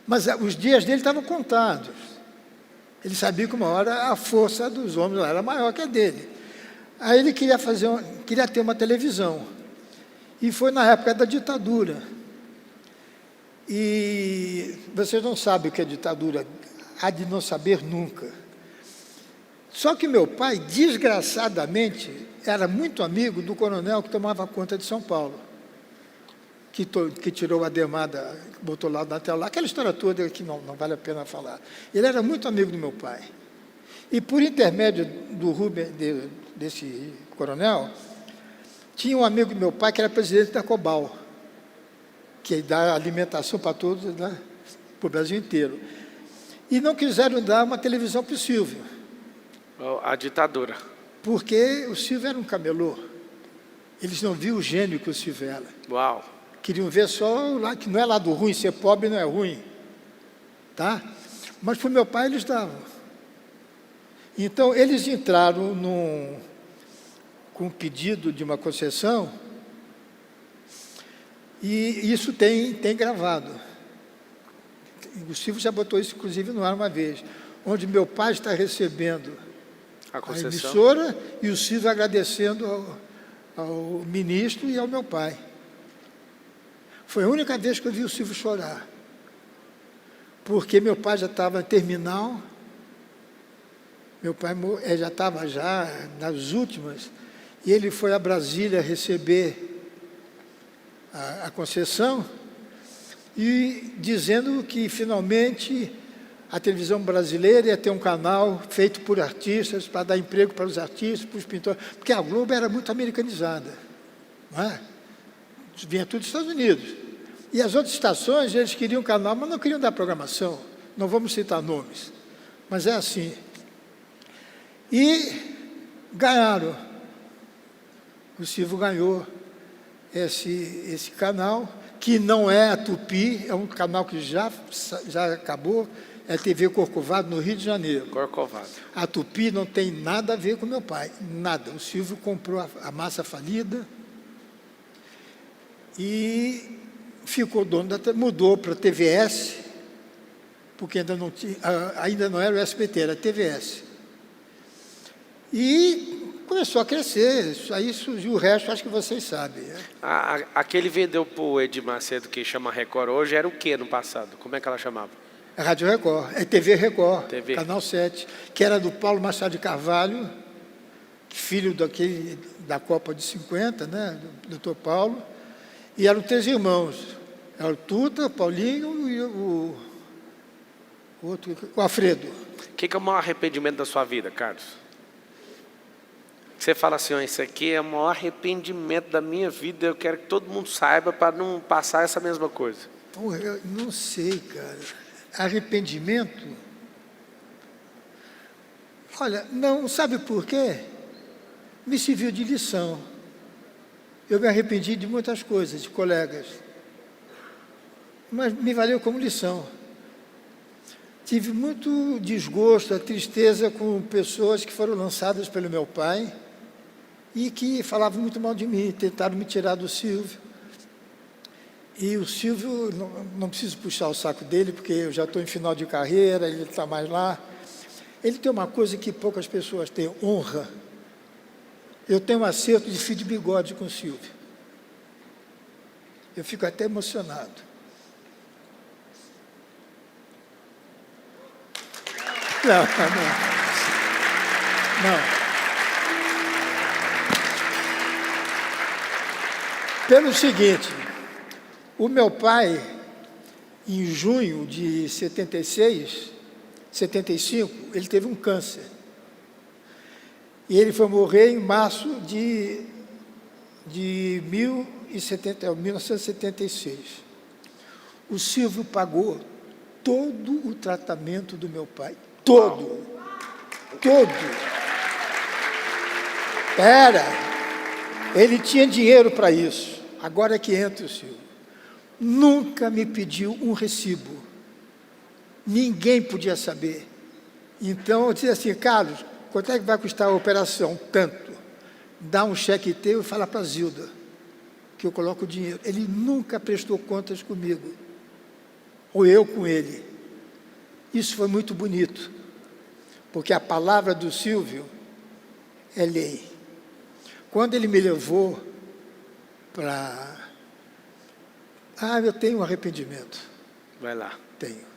Mas os dias dele estavam contados. Ele sabia que uma hora a força dos homens era maior que a dele. Aí ele queria ter uma televisão. E foi na época da ditadura. E vocês não sabem o que é ditadura, há de não saber nunca. Só que meu pai, desgraçadamente, era muito amigo do coronel que tomava conta de São Paulo, que tirou a demada, botou lá na tela, aquela história toda que não vale a pena falar. Ele era muito amigo do meu pai. E por intermédio do Rubem, desse coronel, tinha um amigo do meu pai que era presidente da Cobal, que dá alimentação para todos, né, para o Brasil inteiro. E não quiseram dar uma televisão para o Silvio. A ditadura. Porque o Silvio era um camelô. Eles não viam o gênio que o Silvio era. Uau. Queriam ver só lá, que não é lado ruim, ser pobre não é ruim. Tá? Mas para o meu pai eles davam. Então, eles entraram com um pedido de uma concessão, e isso tem gravado. O Silvio já botou isso, inclusive, no ar uma vez, onde meu pai está recebendo a emissora e o Silvio agradecendo ao ministro e ao meu pai. Foi a única vez que eu vi o Silvio chorar, porque meu pai já estava terminal, meu pai já estava nas últimas, e ele foi a Brasília receber a concessão, e dizendo que, finalmente, a televisão brasileira ia ter um canal feito por artistas, para dar emprego para os artistas, para os pintores, porque a Globo era muito americanizada, não é? Vinha tudo dos Estados Unidos. E as outras estações, eles queriam canal, mas não queriam dar programação. Não vamos citar nomes, mas é assim. E ganharam. O Silvio ganhou esse canal, que não é a Tupi, é um canal que já acabou, é a TV Corcovado, no Rio de Janeiro. Corcovado. A Tupi não tem nada a ver com meu pai, nada. O Silvio comprou a massa falida e ficou dono mudou para a TVS, porque ainda não era o SBT, era a TVS. E começou a crescer, isso aí surgiu, o resto acho que vocês sabem. Né? Aquele vendeu para o Edir Macedo, que chama Record hoje, era o que no passado? Como é que ela chamava? É Rádio Record, é TV Record, TV. Canal 7, que era do Paulo Machado de Carvalho, filho da Copa de 50, né, do Dr. Paulo, e eram 3 irmãos, era o Tuta, o Paulinho e o Alfredo. O que é o maior arrependimento da sua vida, Carlos? Você fala assim, isso aqui é o maior arrependimento da minha vida, eu quero que todo mundo saiba para não passar essa mesma coisa. Porra, eu não sei, cara. Arrependimento? Olha, não, sabe por quê? Me serviu de lição. Eu me arrependi de muitas coisas, de colegas, mas me valeu como lição. Tive muito desgosto, a tristeza com pessoas que foram lançadas pelo meu pai e que falavam muito mal de mim, tentaram me tirar do Silvio. E o Silvio, não preciso puxar o saco dele, porque eu já estou em final de carreira, ele está mais lá. Ele tem uma coisa que poucas pessoas têm, honra. Eu tenho um acerto de fio de bigode com o Silvio. Eu fico até emocionado. Não. Pelo seguinte, o meu pai, em junho de 75, ele teve um câncer. E ele foi morrer em março de 1976. O Silvio pagou todo o tratamento do meu pai. Todo. Ele tinha dinheiro para isso. Agora é que entra o Silvio. Nunca me pediu um recibo. Ninguém podia saber. Então, eu disse assim, Carlos, quanto é que vai custar a operação? Tanto. Dá um cheque teu e fala para a Zilda. que eu coloco o dinheiro. Ele nunca prestou contas comigo, ou eu com ele. Isso foi muito bonito, porque a palavra do Silvio é lei. Quando ele me levou para... eu tenho um arrependimento. Vai lá. Tenho.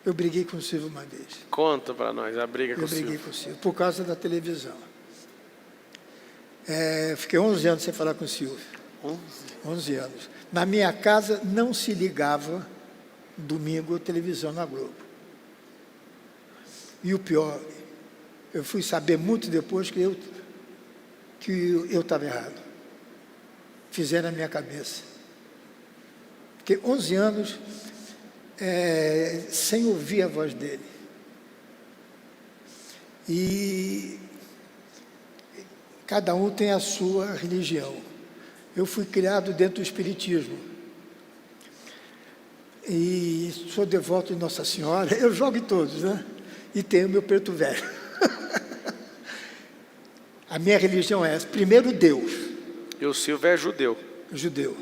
Eu briguei com o Silvio uma vez. Conta para nós a briga com o Silvio. Eu briguei com o Silvio, por causa da televisão. Fiquei 11 anos sem falar com o Silvio. 11 anos. Na minha casa não se ligava domingo televisão na Globo. E o pior, eu fui saber muito depois que eu estava errado. Fizeram na minha cabeça. Fiquei 11 anos sem ouvir a voz dele. E cada um tem a sua religião. Eu fui criado dentro do Espiritismo. E sou devoto de Nossa Senhora. Eu jogo em todos, né? E tenho meu preto velho. A minha religião é essa. Primeiro, Deus. E o Silvio é judeu. Judeu.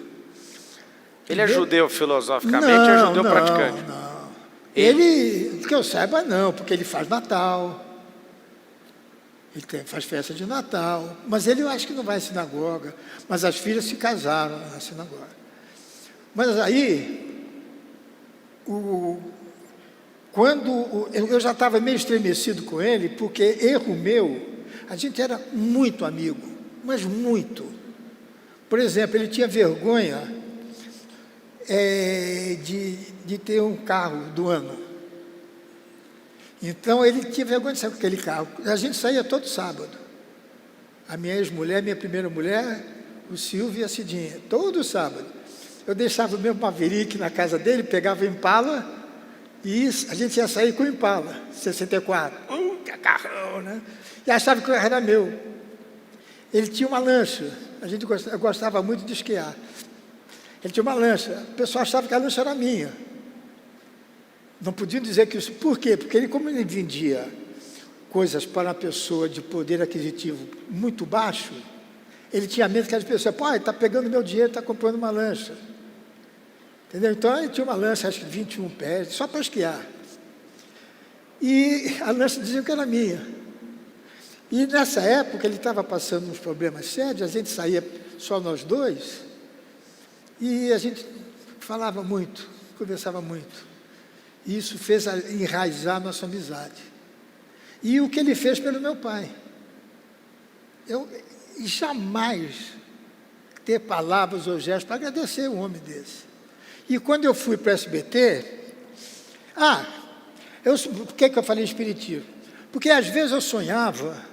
Ele é judeu filosoficamente ou é judeu praticante? Não. Ele, que eu saiba, não, porque ele faz Natal. Ele faz festa de Natal. Mas ele, eu acho que não vai à sinagoga. Mas as filhas se casaram na sinagoga. Mas aí, quando eu já estava meio estremecido com ele, porque erro meu, a gente era muito amigo, mas muito. Por exemplo, ele tinha vergonha de ter um carro do ano. Então, ele tinha vergonha de sair com aquele carro. A gente saía todo sábado. A minha ex-mulher, minha primeira mulher, o Silvio e a Cidinha, todo sábado. Eu deixava o meu Maverick na casa dele, pegava o Impala, e a gente ia sair com o Impala, 64. Que carrão, né? E achava que o carro era meu. Ele tinha uma lancha. Eu gostava muito de esquiar. Ele tinha uma lancha. O pessoal achava que a lancha era minha. Não podiam dizer que isso... Por quê? Porque como ele vendia coisas para uma pessoa de poder aquisitivo muito baixo, ele tinha medo que as pessoas... Pô, ele está pegando meu dinheiro, está comprando uma lancha. Entendeu? Então, ele tinha uma lancha, acho que 21 pés, só para esquiar. E a lancha dizia que era minha. E nessa época, ele estava passando uns problemas sérios, a gente saía só nós dois, e a gente falava muito, conversava muito. E isso fez enraizar a nossa amizade. E o que ele fez pelo meu pai. Eu jamais ter palavras ou gestos para agradecer um homem desse. E quando eu fui para o SBT, por que eu falei espiritismo? Porque às vezes eu sonhava,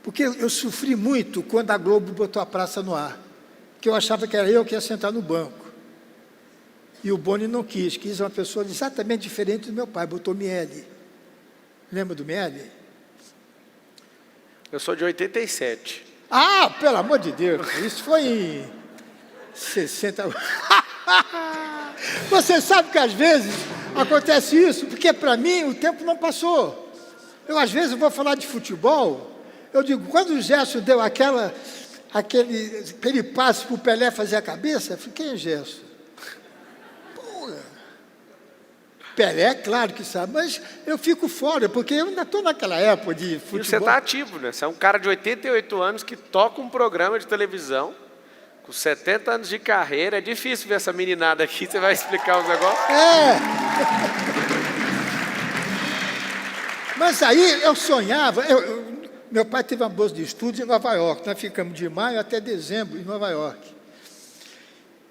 porque eu sofri muito quando a Globo botou a praça no ar, que eu achava que era eu que ia sentar no banco. E o Boni não quis uma pessoa exatamente diferente do meu pai, botou Miele. Lembra do Miele? Eu sou de 87. Pelo amor de Deus, isso foi em 60... Você sabe que às vezes acontece isso, porque para mim o tempo não passou. Eu às vezes vou falar de futebol, eu digo, quando o Gerson deu aquele passe para o Pelé fazer a cabeça, eu falei, quem é Gerson? Pelé, claro que sabe, mas eu fico fora, porque eu ainda estou naquela época de futebol. E você está ativo, né? Você é um cara de 88 anos que toca um programa de televisão, com 70 anos de carreira. É difícil ver essa meninada aqui, você vai explicar os negócios? Mas aí eu sonhava, meu pai teve uma bolsa de estudos em Nova York, nós ficamos de maio até dezembro em Nova York.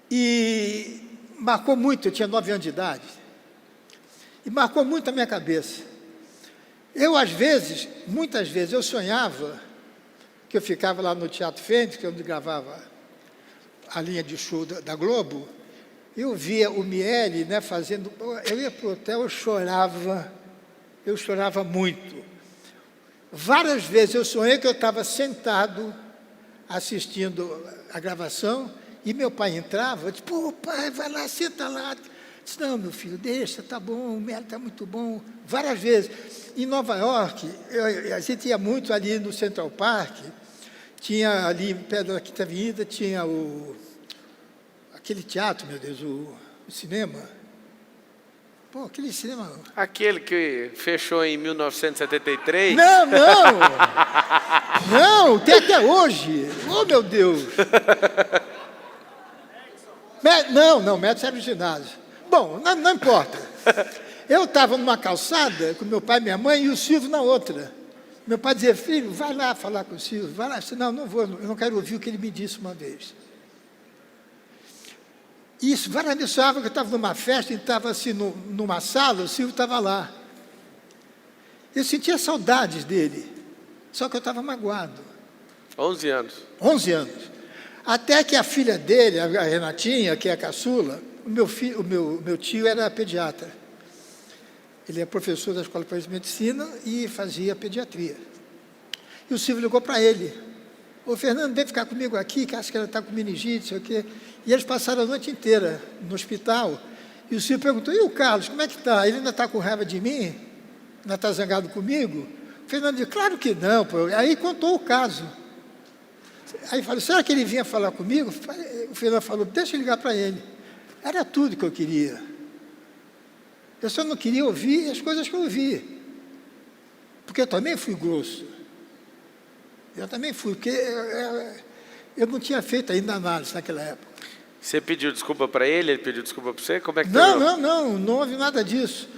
E marcou muito, eu tinha 9 anos de idade. E marcou muito a minha cabeça. Muitas vezes, eu sonhava que eu ficava lá no Teatro Fênix, que é onde gravava a linha de show da Globo, eu via o Miele, né, fazendo... Eu ia para o hotel, eu chorava muito. Várias vezes eu sonhei que eu estava sentado assistindo a gravação e meu pai entrava, eu disse, pô, pai, vai lá, senta lá. Disse, não, meu filho, deixa, tá bom, o Miele está muito bom. Várias vezes. Em Nova York, a gente ia muito ali no Central Park, tinha ali, perto da Quinta Avenida, tinha o aquele teatro, meu Deus, o cinema. Pô, aquele cinema... Aquele que fechou em 1973? Não, não! Não, tem até hoje. Oh, meu Deus! Não, Médici era o ginásio. Bom, não importa. Eu estava numa calçada com meu pai e minha mãe e o Silvio na outra. Meu pai dizia, filho, vai lá falar com o Silvio, vai lá. Eu disse, não vou, eu não quero ouvir o que ele me disse uma vez. Isso, várias vezes soava que eu estava numa festa e estava assim numa sala, o Silvio estava lá. Eu sentia saudades dele, só que eu estava magoado. 11 anos. 11 anos. Até que a filha dele, a Renatinha, que é a caçula, o meu tio era pediatra. Ele é professor da Escola de Medicina e fazia pediatria. E o Silvio ligou para ele. Ô, Fernando, vem ficar comigo aqui, que acho que ela está com meningite, sei o quê. E eles passaram a noite inteira no hospital. E o Silvio perguntou, e o Carlos, como é que está? Ele ainda está com raiva de mim? Ainda está zangado comigo? O Fernando disse, claro que não. Pô. Aí contou o caso. Aí falou, será que ele vinha falar comigo? O Fernando falou, deixa eu ligar para ele. Era tudo que eu queria. Eu só não queria ouvir as coisas que eu ouvi. Porque eu também fui grosso. Eu também fui, porque eu não tinha feito ainda análise naquela época. Você pediu desculpa para ele pediu desculpa para você? Como é que Não houve nada disso.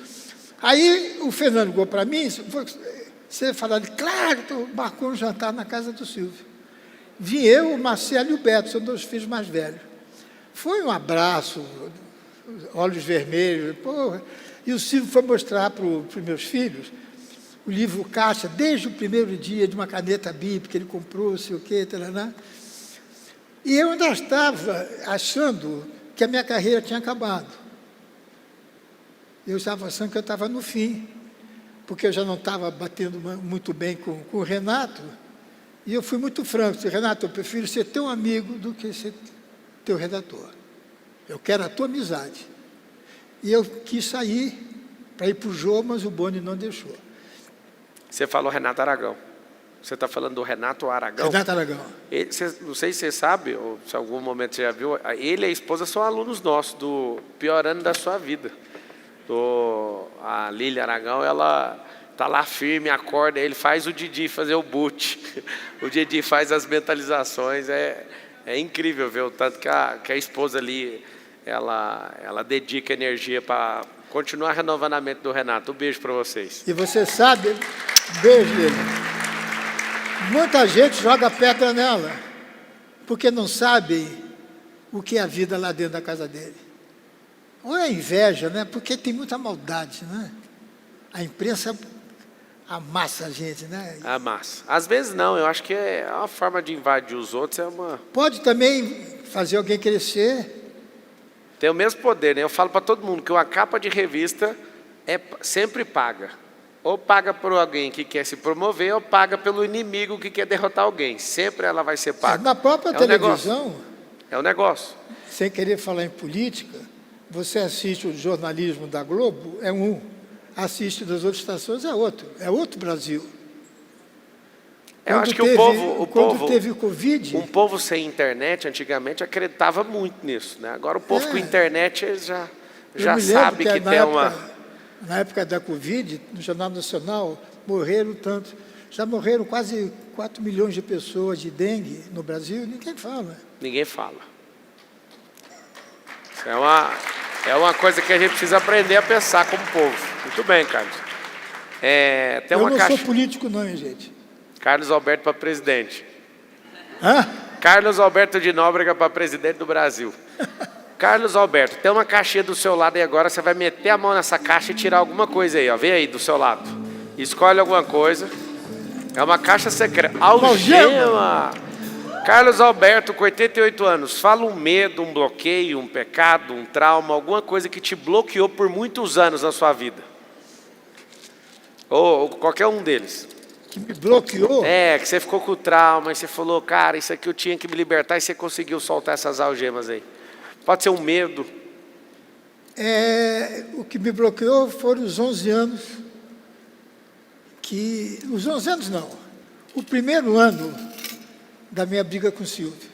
Aí o Fernando ligou para mim, você falou, claro, marcou um jantar na casa do Silvio. Vim eu, o Marcelo e o Beto, são 2 filhos mais velhos. Foi um abraço, olhos vermelhos, porra. E o Silvio foi mostrar para os meus filhos o livro Caixa, desde o primeiro dia, de uma caneta Bic, que ele comprou, sei o quê, taraná. E eu ainda estava achando que a minha carreira tinha acabado. Eu estava achando que eu estava no fim, porque eu já não estava batendo muito bem com o Renato, e eu fui muito franco, disse, Renato, eu prefiro ser teu amigo do que ser teu redator. Eu quero a tua amizade. E eu quis sair para ir para o Jô, mas o Boni não deixou. Você falou Renato Aragão. Você está falando do Renato Aragão? Renato Aragão. Ele, não sei se você sabe, ou se em algum momento você já viu, ele e a esposa são alunos nossos, do pior ano da sua vida. A Lília Aragão, ela está lá firme, acorda, ele faz o Didi fazer o boot. O Didi faz as mentalizações, é incrível ver o tanto que a esposa ali, ela dedica energia para continuar renovando a mente do Renato. Um beijo para vocês. E você sabe, beijo dele, muita gente joga pedra nela, porque não sabe o que é a vida lá dentro da casa dele. Ou é inveja, né? Porque tem muita maldade, né? A imprensa amassa a gente, né? Amassa. Às vezes não, eu acho que é uma forma de invadir os outros, Pode também fazer alguém crescer. Tem o mesmo poder, né? Eu falo para todo mundo que uma capa de revista sempre paga. Ou paga por alguém que quer se promover, ou paga pelo inimigo que quer derrotar alguém. Sempre ela vai ser paga. Na própria televisão, é um negócio. Sem querer falar em política, você assiste o jornalismo da Globo, é um. Assiste das outras estações, é outro. É outro Brasil. Eu acho que o povo teve o Covid... Um povo sem internet, antigamente, acreditava muito nisso, né? Agora o povo com internet já sabe que tem Na época da Covid, no Jornal Nacional, morreram tanto. Já morreram quase 4 milhões de pessoas de dengue no Brasil, ninguém fala. Ninguém fala. Isso é uma coisa que a gente precisa aprender a pensar como povo. Muito bem, Carlos. Eu não sou político não, hein, gente. Carlos Alberto para presidente. Hã? Carlos Alberto de Nóbrega para presidente do Brasil. Carlos Alberto, tem uma caixinha do seu lado e agora você vai meter a mão nessa caixa e tirar alguma coisa aí, ó. Vem aí do seu lado. Escolhe alguma coisa. É uma caixa secreta. Algema! Carlos Alberto, com 88 anos, fala um medo, um bloqueio, um pecado, um trauma, alguma coisa que te bloqueou por muitos anos na sua vida. Ou qualquer um deles. Que me bloqueou? Que você ficou com o trauma e você falou, cara, isso aqui eu tinha que me libertar e você conseguiu soltar essas algemas aí. Pode ser um medo. O que me bloqueou foram os 11 anos os 11 anos não. O primeiro ano da minha briga com o Silvio.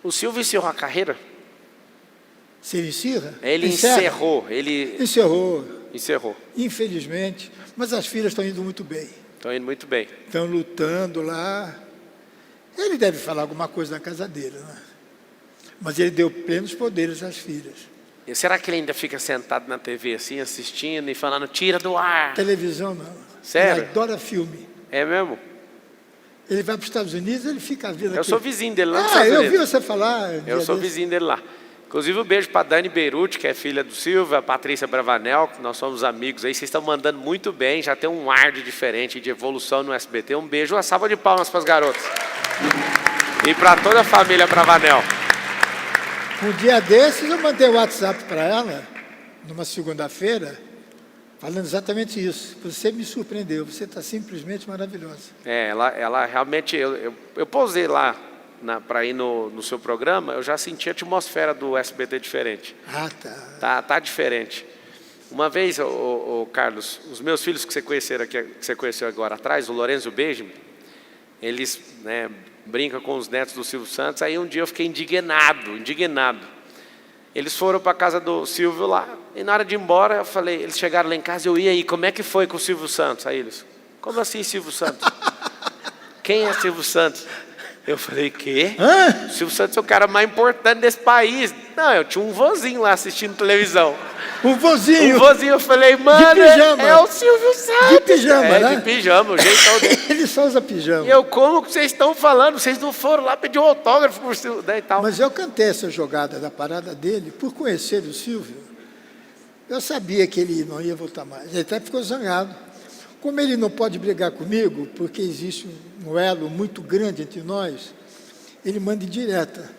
O Silvio encerrou a carreira? Se ele encerra? Ele encerrou. Ele Encerrou. Infelizmente. Mas as filhas estão indo muito bem. Estão indo muito bem. Estão lutando lá. Ele deve falar alguma coisa na casa dele, né? Mas ele deu plenos poderes às filhas. E será que ele ainda fica sentado na TV assim, assistindo e falando, tira do ar? Televisão não. Sério? Ele adora filme. É mesmo? Ele vai para os Estados Unidos, ele fica vendo aqui. Eu sou vizinho dele lá nos Estados eu Unidos. vi você falar. Eu sou vizinho dele lá. Inclusive, um beijo para a Dani Beirute, que é filha do Silvio, a Patrícia Bravanel, que nós somos amigos aí. Vocês estão mandando muito bem, já tem um ar de diferente, de evolução no SBT. Um beijo, uma salva de palmas para as garotas. E para toda a família Bravanel. Um dia desses, eu mandei o WhatsApp para ela, numa segunda-feira, falando exatamente isso. Você me surpreendeu, você está simplesmente maravilhosa. Ela realmente... Eu pousei lá para ir no seu programa, eu já senti a atmosfera do SBT diferente. Tá diferente. Uma vez, Carlos, os meus filhos que você conheceu agora atrás, o Lourenço e o Benjamin, eles brincam com os netos do Silvio Santos. Aí um dia eu fiquei indignado. Eles foram para a casa do Silvio lá, e na hora de ir embora, eu falei, eles chegaram lá em casa, e aí, como é que foi com o Silvio Santos? Aí eles, como assim Silvio Santos? Quem é Silvio Santos? Eu falei, quê? O Silvio Santos é o cara mais importante desse país. Não, eu tinha um vozinho lá assistindo televisão. Um vozinho? Um vozinho, eu falei, mano, é o Silvio Santos. De pijama, né? De pijama, o jeitão dele. Ele só usa pijama. E eu, como que vocês estão falando? Vocês não foram lá pedir um autógrafo por Silvio, e tal. Mas eu cantei essa jogada da parada dele, por conhecer o Silvio. Eu sabia que ele não ia voltar mais. Ele até ficou zangado. Como ele não pode brigar comigo, porque existe um elo muito grande entre nós, ele manda indireta.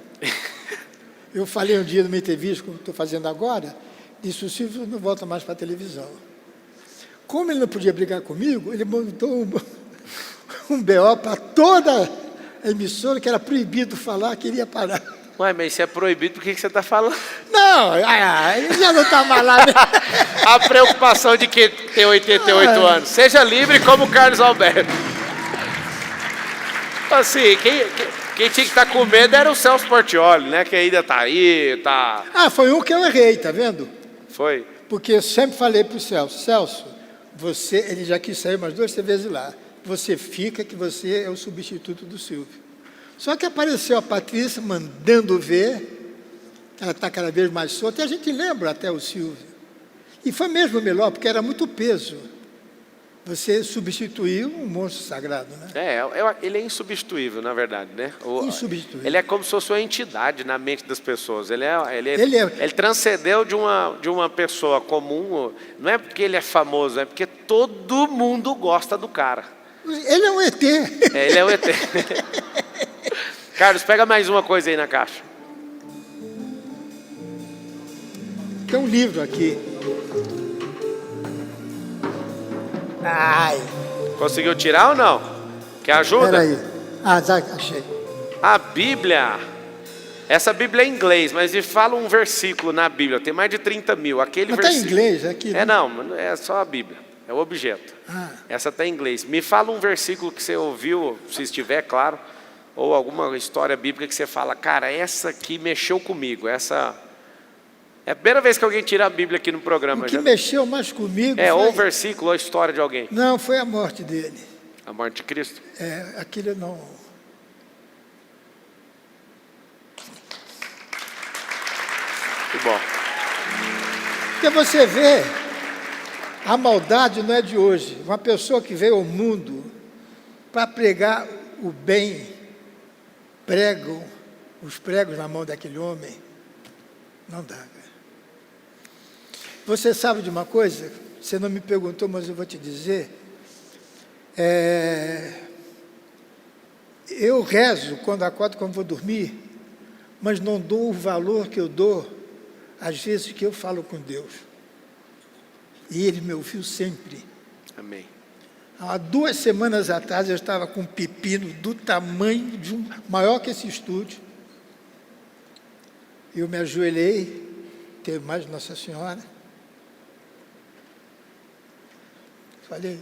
Eu falei um dia numa entrevista, como estou fazendo agora, disse, o Silvio não volta mais para a televisão. Como ele não podia brigar comigo, ele montou um BO para toda a emissora, que era proibido falar, que ele ia parar. Ué, mas isso é proibido, por que você está falando? Não, ele já não está mais lá. Né? A preocupação de quem tem 88 anos. Seja livre como o Carlos Alberto. Assim, quem tinha que estar com medo era o Celso Portiolli, né? Que ainda está aí, tá... Foi um que eu errei, tá vendo? Foi? Porque eu sempre falei para o Celso, ele já quis sair umas 2 vezes lá, você fica que você é o substituto do Silvio. Só que apareceu a Patrícia mandando ver, ela está cada vez mais solta, e a gente lembra até o Silvio. E foi mesmo melhor, porque era muito peso. Você substituiu um monstro sagrado, né? Ele é insubstituível, na verdade, né? Insubstituível. Ele é como se fosse uma entidade na mente das pessoas. Ele transcendeu de uma pessoa comum. Não é porque ele é famoso, é porque todo mundo gosta do cara. Ele é um ET. Ele é um ET. Carlos, pega mais uma coisa aí na caixa. Tem um livro aqui. Conseguiu tirar ou não? Quer ajuda? Espera aí. Já achei. A Bíblia. Essa Bíblia é em inglês, mas ele fala um versículo na Bíblia. Tem mais de 30 mil. Mas está em inglês aqui, né? Não, é só a Bíblia. É o objeto. Essa está em inglês. Me fala um versículo que você ouviu, se estiver, claro, ou alguma história bíblica que você fala, cara, essa aqui mexeu comigo. Essa é a primeira vez que alguém tira a Bíblia aqui no programa. O que mexeu mais comigo ou um versículo, ou a história de alguém. Não, foi a morte dele. A morte de Cristo? Aquilo não... Que bom. Porque você vê, a maldade não é de hoje. Uma pessoa que veio ao mundo para pregar o bem, pregam os pregos na mão daquele homem, não dá. Você sabe de uma coisa? Você não me perguntou, mas eu vou te dizer. Eu rezo quando acordo, quando vou dormir, mas não dou o valor que eu dou às vezes que eu falo com Deus. E Ele me ouviu sempre. Amém. Há 2 semanas atrás eu estava com um pepino do tamanho de maior que esse estúdio. Eu me ajoelhei, teve mais Nossa Senhora. Falei,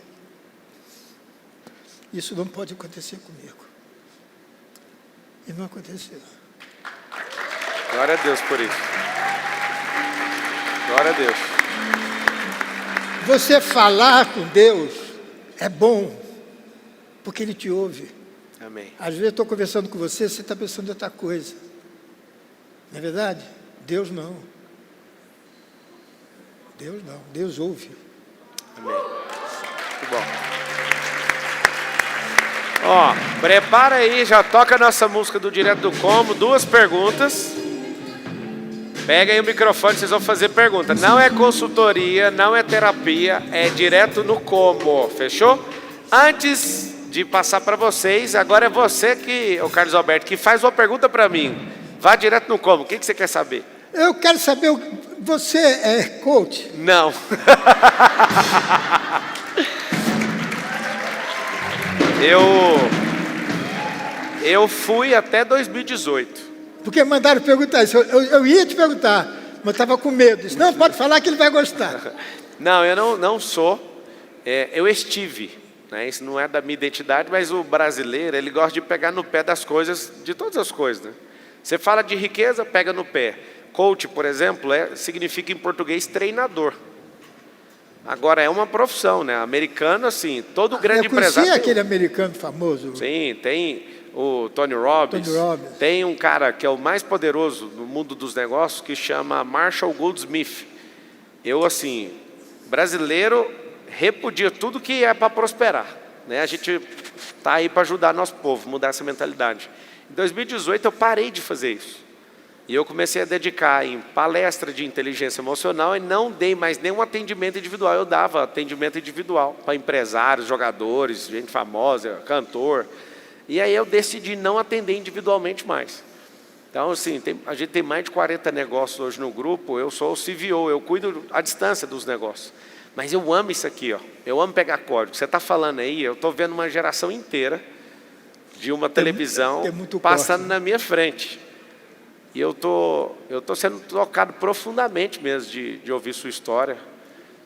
isso não pode acontecer comigo. E não aconteceu. Glória a Deus por isso. Glória a Deus. Você falar com Deus é bom, porque Ele te ouve. Amém. Às vezes eu estou conversando com você, você está pensando em outra coisa. Não é verdade? Deus não. Deus não. Deus ouve. Amém. Muito bom. Ó, prepara aí, já toca a nossa música do Direto do Como. 2 perguntas. Pega aí o microfone, vocês vão fazer pergunta. Não é consultoria, não é terapia, é direto no como. Fechou? Antes de passar para vocês, agora é você que, o Carlos Alberto, que faz uma pergunta para mim. Vá direto no como. O que você quer saber? Eu quero saber, você é coach? Não. Eu fui até 2018. Porque mandaram perguntar isso. Eu ia te perguntar, mas estava com medo. Disse, não, pode falar que ele vai gostar. Não, eu não sou. Eu estive. Né? Isso não é da minha identidade, mas o brasileiro, ele gosta de pegar no pé das coisas, de todas as coisas. Né? Você fala de riqueza, pega no pé. Coach, por exemplo, significa em português treinador. Agora, é uma profissão, né? Americano, assim, todo grande empresário... aquele americano famoso. Sim, tem o Tony Robbins. Tem um cara que é o mais poderoso no mundo dos negócios, que chama Marshall Goldsmith. Eu, assim, brasileiro, repudia tudo que é para prosperar. Né? A gente está aí para ajudar nosso povo, mudar essa mentalidade. Em 2018, eu parei de fazer isso. E eu comecei a dedicar em palestra de inteligência emocional e não dei mais nenhum atendimento individual. Eu dava atendimento individual para empresários, jogadores, gente famosa, cantor. E aí eu decidi não atender individualmente mais. Então, assim, a gente tem mais de 40 negócios hoje no grupo. Eu sou o CVO, eu cuido à distância dos negócios. Mas eu amo isso aqui, ó. Eu amo pegar código. Você está falando aí, eu estou vendo uma geração inteira de uma televisão passando na minha frente. E eu tô sendo tocado profundamente mesmo de ouvir sua história.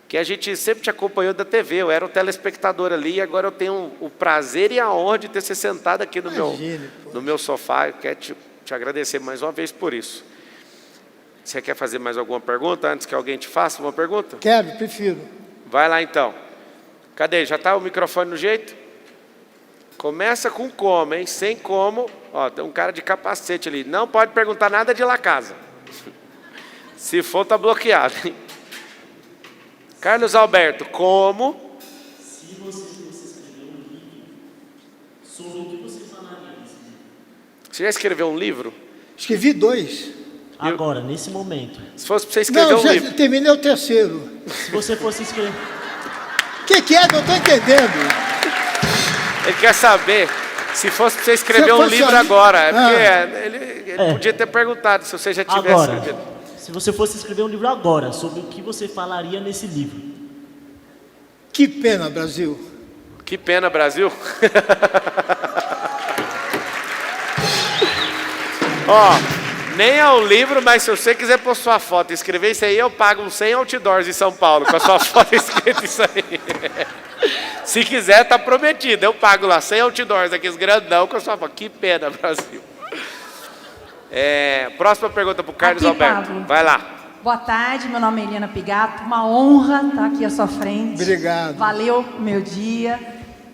Que a gente sempre te acompanhou da TV, eu era um telespectador ali e agora eu tenho o prazer e a honra de ter você sentado aqui no meu sofá. Eu quero te agradecer mais uma vez por isso. Você quer fazer mais alguma pergunta antes que alguém te faça uma pergunta? Quero, prefiro. Vai lá então. Cadê? Já está o microfone no jeito? Começa com como, hein? Sem como. Ó, tem um cara de capacete ali. Não pode perguntar nada de La Casa. Se for, tá bloqueado, hein? Carlos Alberto, como? Se você fosse escrever um livro, sobre o que você falaria nesse livro? Você já escreveu um livro? Escrevi 2. Agora, nesse momento. Se fosse para você escrever um livro. Já terminei o 3º. Se você fosse escrever... O que é? Não estou entendendo. Ele quer saber se fosse para você escrever um livro agora. É porque ele podia ter perguntado se você já tivesse agora, escrevido. se você fosse escrever um livro agora, sobre o que você falaria nesse livro? Que pena, Brasil. Que pena, Brasil. Ó, nem é um livro, mas se você quiser pôr sua foto e escrever isso aí, eu pago uns 100 outdoors em São Paulo com a sua foto escrita isso aí. Se quiser, tá prometido. Eu pago lá 100 outdoors, aqueles grandão com a sua foto. Que pena, Brasil. Próxima pergunta para o Carlos aqui, Alberto. Pablo. Vai lá. Boa tarde, meu nome é Eliana Pigato. Uma honra estar aqui à sua frente. Obrigado. Valeu o meu dia.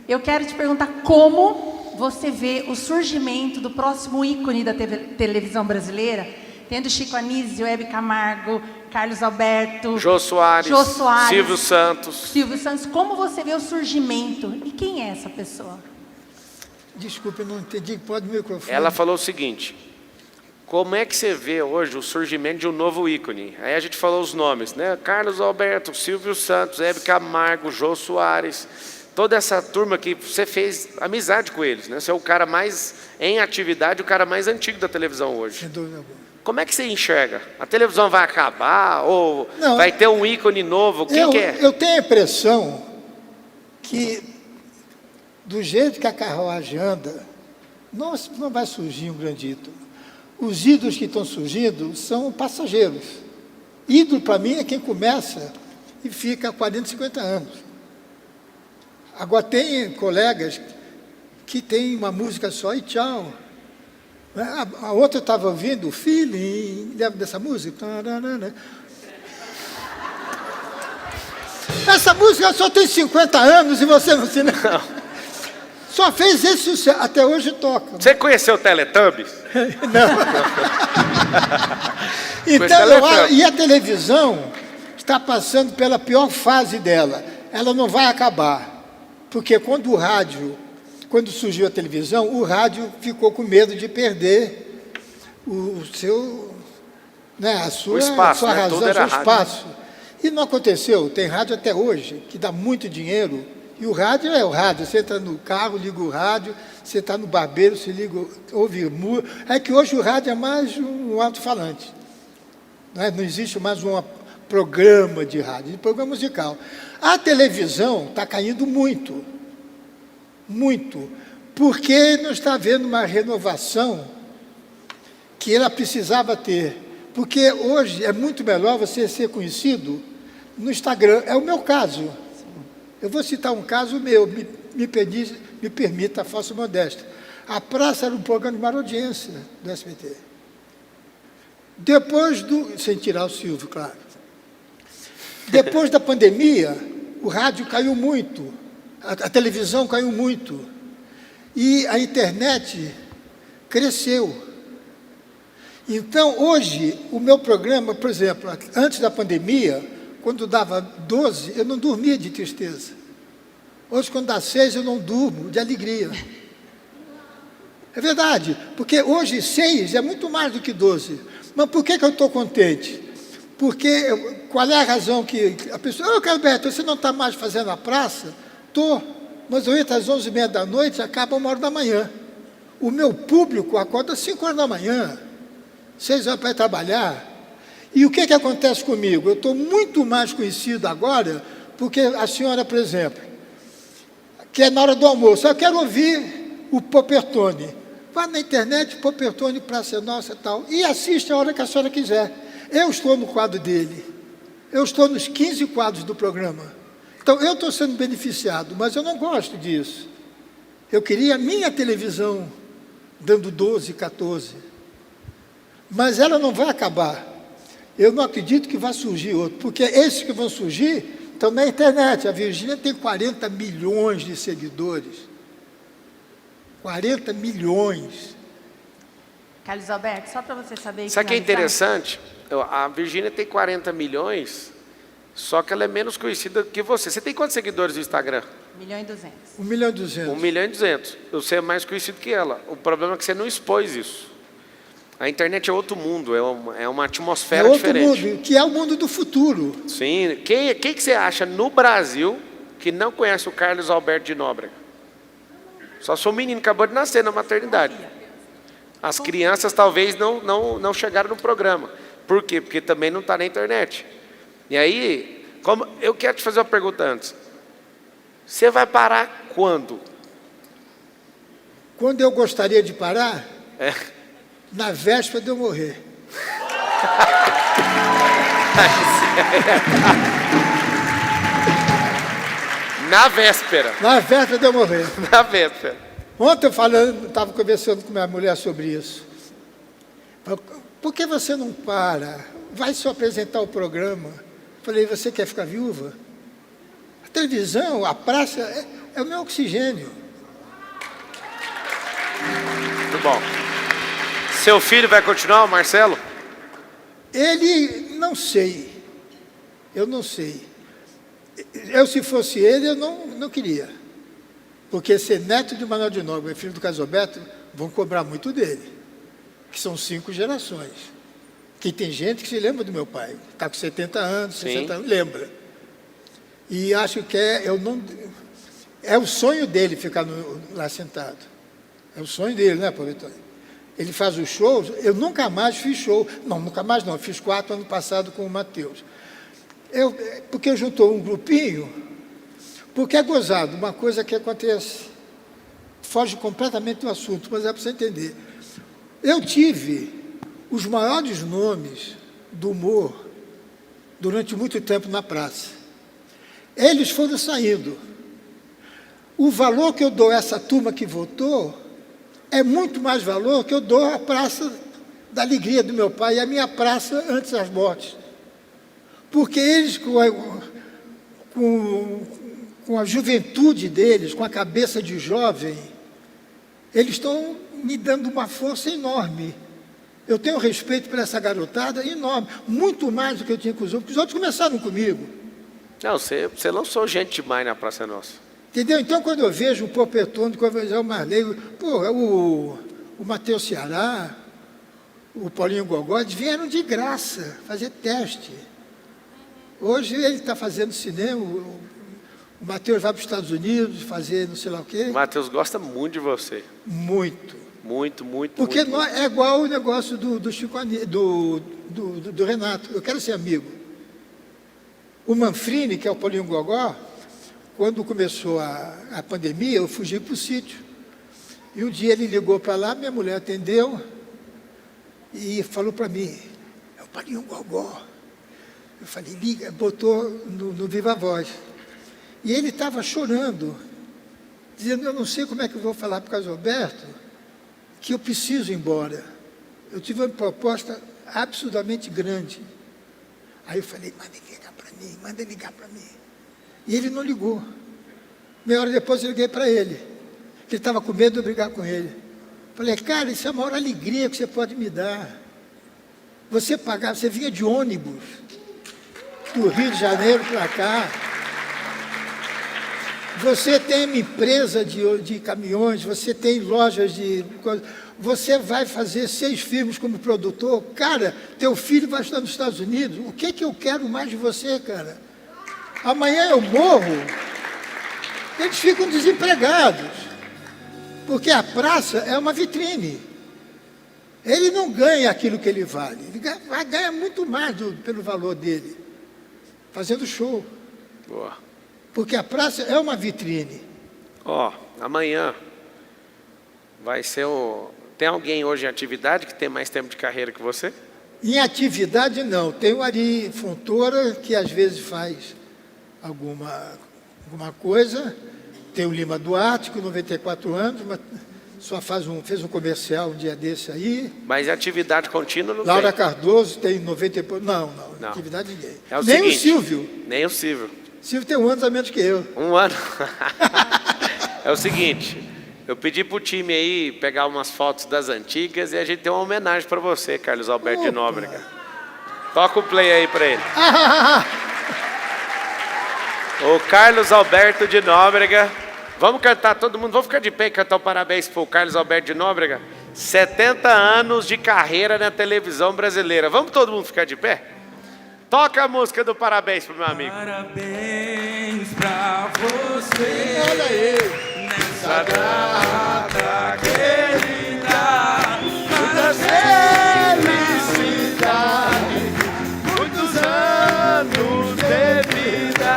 Eu quero te perguntar como você vê o surgimento do próximo ícone da televisão brasileira, tendo Chico Anísio, Hebe Camargo, Carlos Alberto, Jô Soares, Silvio Santos. Como você vê o surgimento? E quem é essa pessoa? Desculpe, eu não entendi. Pode o microfone. Ela falou o seguinte: como é que você vê hoje o surgimento de um novo ícone? Aí a gente falou os nomes, né? Carlos Alberto, Silvio Santos, Hebe Camargo, Jô Soares, toda essa turma que você fez amizade com eles, né? Você é o cara mais em atividade, o cara mais antigo da televisão hoje. Sem dúvida alguma. Como é que você enxerga? A televisão vai acabar ou vai ter um ícone novo? Quem que é? Eu tenho a impressão que, do jeito que a carruagem anda, não vai surgir um grande ídolo. Os ídolos que estão surgindo são passageiros. Ídolo, para mim, é quem começa e fica há 40, 50 anos. Agora, tem colegas que têm uma música só e tchau. A outra estava ouvindo o feeling, lembra dessa música? Tararana. Essa música só tem 50 anos e você não se lembra. Só fez esse sucesso, até hoje toca. Você conheceu o Teletubbies? Então, e a televisão está passando pela pior fase dela. Ela não vai acabar. Porque quando surgiu a televisão, o rádio ficou com medo de perder o seu, né, a sua, espaço, sua né? razão, Tudo era o seu rádio. espaço. E não aconteceu. Tem rádio até hoje, que dá muito dinheiro. E o rádio é o rádio. Você entra no carro, liga o rádio. Você está no barbeiro, se liga, ouve música. É que hoje o rádio é mais um alto-falante. Não existe mais um programa de rádio, programa musical. A televisão está caindo muito, muito, porque não está havendo uma renovação que ela precisava ter. Porque hoje é muito melhor você ser conhecido no Instagram. É o meu caso. Eu vou citar um caso meu, me permita a falsa modéstia. A Praça era um programa de maior audiência do SBT. Depois sem tirar o Silvio, claro. Depois da pandemia, o rádio caiu muito, a televisão caiu muito, e a internet cresceu. Então, hoje, o meu programa, por exemplo, antes da pandemia, quando dava 12, eu não dormia de tristeza. Hoje, quando dá 6, eu não durmo de alegria. É verdade, porque hoje 6 é muito mais do que 12. Mas por que eu estou contente? Porque qual é a razão que a pessoa... Alberto, você não está mais fazendo a praça? Estou, mas eu entro às 11h30 da noite e acaba 1h da manhã. O meu público acorda às 5h da manhã, 6 horas para ir trabalhar. E o que acontece comigo? Eu estou muito mais conhecido agora, porque a senhora, por exemplo, que é na hora do almoço, eu quero ouvir o Popertone. Vá na internet, Popertone, Praça Nossa e tal, e assiste a hora que a senhora quiser. Eu estou no quadro dele. Eu estou nos 15 quadros do programa. Então, eu estou sendo beneficiado, mas eu não gosto disso. Eu queria a minha televisão dando 12, 14. Mas ela não vai acabar. Eu não acredito que vai surgir outro, porque esses que vão surgir estão na internet. A Virgínia tem 40 milhões de seguidores. 40 milhões. Carlos Alberto, só para você saber... Sabe o que é interessante? A Virgínia tem 40 milhões, só que ela é menos conhecida que você. Você tem quantos seguidores no Instagram? 1.200.000. 1.200.000. 1.200.000. Você é mais conhecido que ela. O problema é que você não expôs isso. A internet é outro mundo, é uma atmosfera é outro diferente. Mundo, que é o mundo do futuro. Sim. Quem que você acha no Brasil que não conhece o Carlos Alberto de Nóbrega? Só sou menino, acabou de nascer na maternidade. As crianças talvez não chegaram no programa. Por quê? Porque também não está na internet. E aí, eu quero te fazer uma pergunta antes. Você vai parar quando? Quando eu gostaria de parar? É. Na véspera de eu morrer. Na véspera. Na véspera de eu morrer. Na véspera. Ontem eu estava conversando com minha mulher sobre isso. Por que você não para? Vai só apresentar o programa. Falei, você quer ficar viúva? A televisão, a praça, é o meu oxigênio. Muito bom. Seu filho vai continuar, o Marcelo? Ele, não sei. Eu não sei. Se fosse ele, eu não queria. Porque ser neto de Manuel de Nóbrega, filho do Carlos Alberto, vão cobrar muito dele. Que são 5 gerações. Que tem gente que se lembra do meu pai. Está com 70 anos, 60 anos, lembra. E acho que é o sonho dele ficar lá sentado. É o sonho dele, né, Paulo Vitório? Ele faz os shows, eu nunca mais fiz show. Não, nunca mais não, fiz 4 ano passado com o Matheus. Porque juntou um grupinho, porque é gozado, uma coisa que acontece, foge completamente do assunto, mas é para você entender. Eu tive os maiores nomes do humor durante muito tempo na praça. Eles foram saindo. O valor que eu dou a essa turma que votou é muito mais valor que eu dou à Praça da Alegria do meu pai e a minha praça antes das mortes. Porque eles, com a juventude deles, com a cabeça de jovem, eles estão me dando uma força enorme. Eu tenho respeito por essa garotada enorme, muito mais do que eu tinha com os outros, porque os outros começaram comigo. Não, você lançou gente demais na Praça Nossa. Entendeu? Então, quando eu vejo o Popetone, quando eu vejo o Marley, o Matheus Ceará, o Paulinho Gogó, eles vieram de graça fazer teste. Hoje ele está fazendo cinema, o Matheus vai para os Estados Unidos fazer não sei lá o quê. O Matheus gosta muito de você. Muito. Muito, muito, Porque muito. é igual o negócio do Chico do Renato. Eu quero ser amigo. O Manfrini, que é o Paulinho Gogó, quando começou a pandemia, eu fugi para o sítio. E um dia ele ligou para lá, minha mulher atendeu e falou para mim, é o Paulinho Gogó. Eu falei, liga, botou no Viva Voz. E ele estava chorando, dizendo, eu não sei como é que eu vou falar para o Carlos Alberto, que eu preciso ir embora. Eu tive uma proposta absurdamente grande. Aí eu falei, manda ele ligar para mim. E ele não ligou. Meia hora depois eu liguei para ele, que ele estava com medo de eu brigar com ele. Falei, cara, isso é a maior alegria que você pode me dar. Você vinha de ônibus, do Rio de Janeiro para cá. Você tem uma empresa de caminhões, você tem lojas de coisas. Você vai fazer 6 filmes como produtor. Cara, teu filho vai estar nos Estados Unidos. O que eu quero mais de você, cara? Amanhã eu morro. Eles ficam desempregados. Porque a praça é uma vitrine. Ele não ganha aquilo que ele vale. Ele ganha muito mais pelo valor dele. Fazendo show. Boa. Porque a praça é uma vitrine. Ó, amanhã vai ser o... Tem alguém hoje em atividade que tem mais tempo de carreira que você? Em atividade, não. Tem o Ari Fontoura, que às vezes faz alguma coisa. Tem o Lima Duarte, com 94 anos, mas só fez um comercial um dia desse aí. Mas atividade contínua não Laura tem. Cardoso tem 90 e pouco. Não, atividade ninguém. É o Nem seguinte, o Silvio. Nem o Silvio. Silvio tem 1 ano a menos que eu. 1 ano. É o seguinte, eu pedi pro time aí pegar umas fotos das antigas e a gente tem uma homenagem para você, Carlos Alberto de Nóbrega. Toca o play aí para ele. O Carlos Alberto de Nóbrega. Vamos cantar todo mundo, vamos ficar de pé e cantar o parabéns pro Carlos Alberto de Nóbrega. 70 anos de carreira na televisão brasileira. Vamos todo mundo ficar de pé? Toca a música do parabéns pro meu amigo. Parabéns pra você. Olha aí. Nessa data querida. Muita felicidade, muitos anos de vida.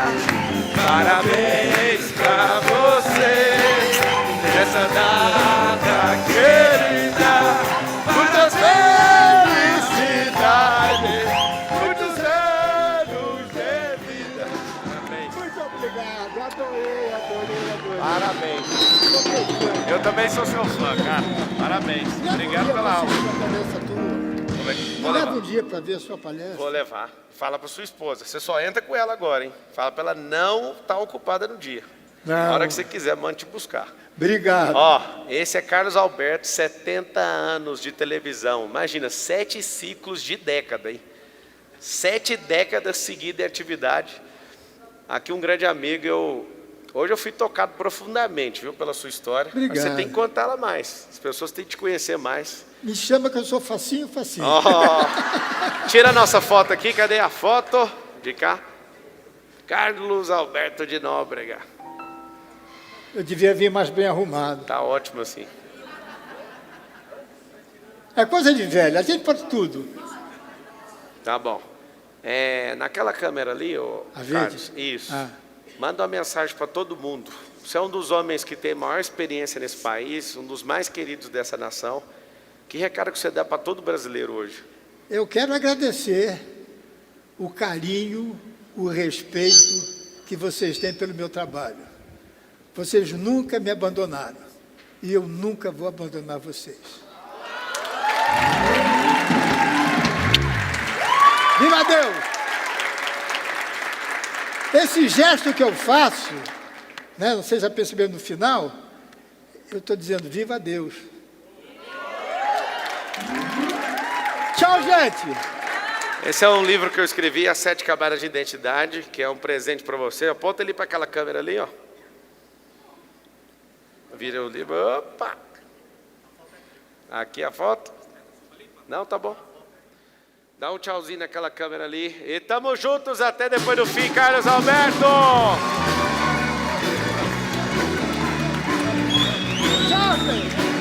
Parabéns pra você nessa data querida. Muita felicidade, muitos anos de vida. Parabéns. Muito obrigado. Adorei. Parabéns. Eu também sou seu fã, cara. Parabéns. Obrigado pela aula. Vou Leva levar. um dia para ver a sua palestra. Vou levar. Fala para sua esposa. Você só entra com ela agora, hein? Fala para ela não estar ocupada no dia. Na hora que você quiser, mande te buscar. Obrigado. Ó, esse é Carlos Alberto, 70 anos de televisão. Imagina, 7 ciclos de década, hein? 7 décadas seguidas de atividade. Aqui um grande amigo, hoje eu fui tocado profundamente, viu, pela sua história. Obrigado. Mas você tem que contar ela mais. As pessoas têm que te conhecer mais. Me chama que eu sou facinho. Oh, tira a nossa foto aqui, cadê a foto? De cá. Carlos Alberto de Nóbrega. Eu devia vir mais bem arrumado. Tá ótimo assim. É coisa de velho, a gente pode tudo. Tá bom. Naquela câmera ali, ô A verde? Carlos, isso. Manda uma mensagem para todo mundo. Você é um dos homens que tem maior experiência nesse país, um dos mais queridos dessa nação. Que recado que você dá para todo brasileiro hoje? Eu quero agradecer o carinho, o respeito que vocês têm pelo meu trabalho. Vocês nunca me abandonaram. e eu nunca vou abandonar vocês. Viva Deus! Esse gesto que eu faço, né, não sei se já perceberam no final, eu estou dizendo viva Deus. Tchau, gente! Esse é um livro que eu escrevi, As 7 Camadas de Identidade, que é um presente para você. Aponta ali para aquela câmera ali, ó. Vira o livro. Opa! Aqui a foto. Não, tá bom. Dá um tchauzinho naquela câmera ali. E tamo juntos até depois do fim, Carlos Alberto! Tchau, gente!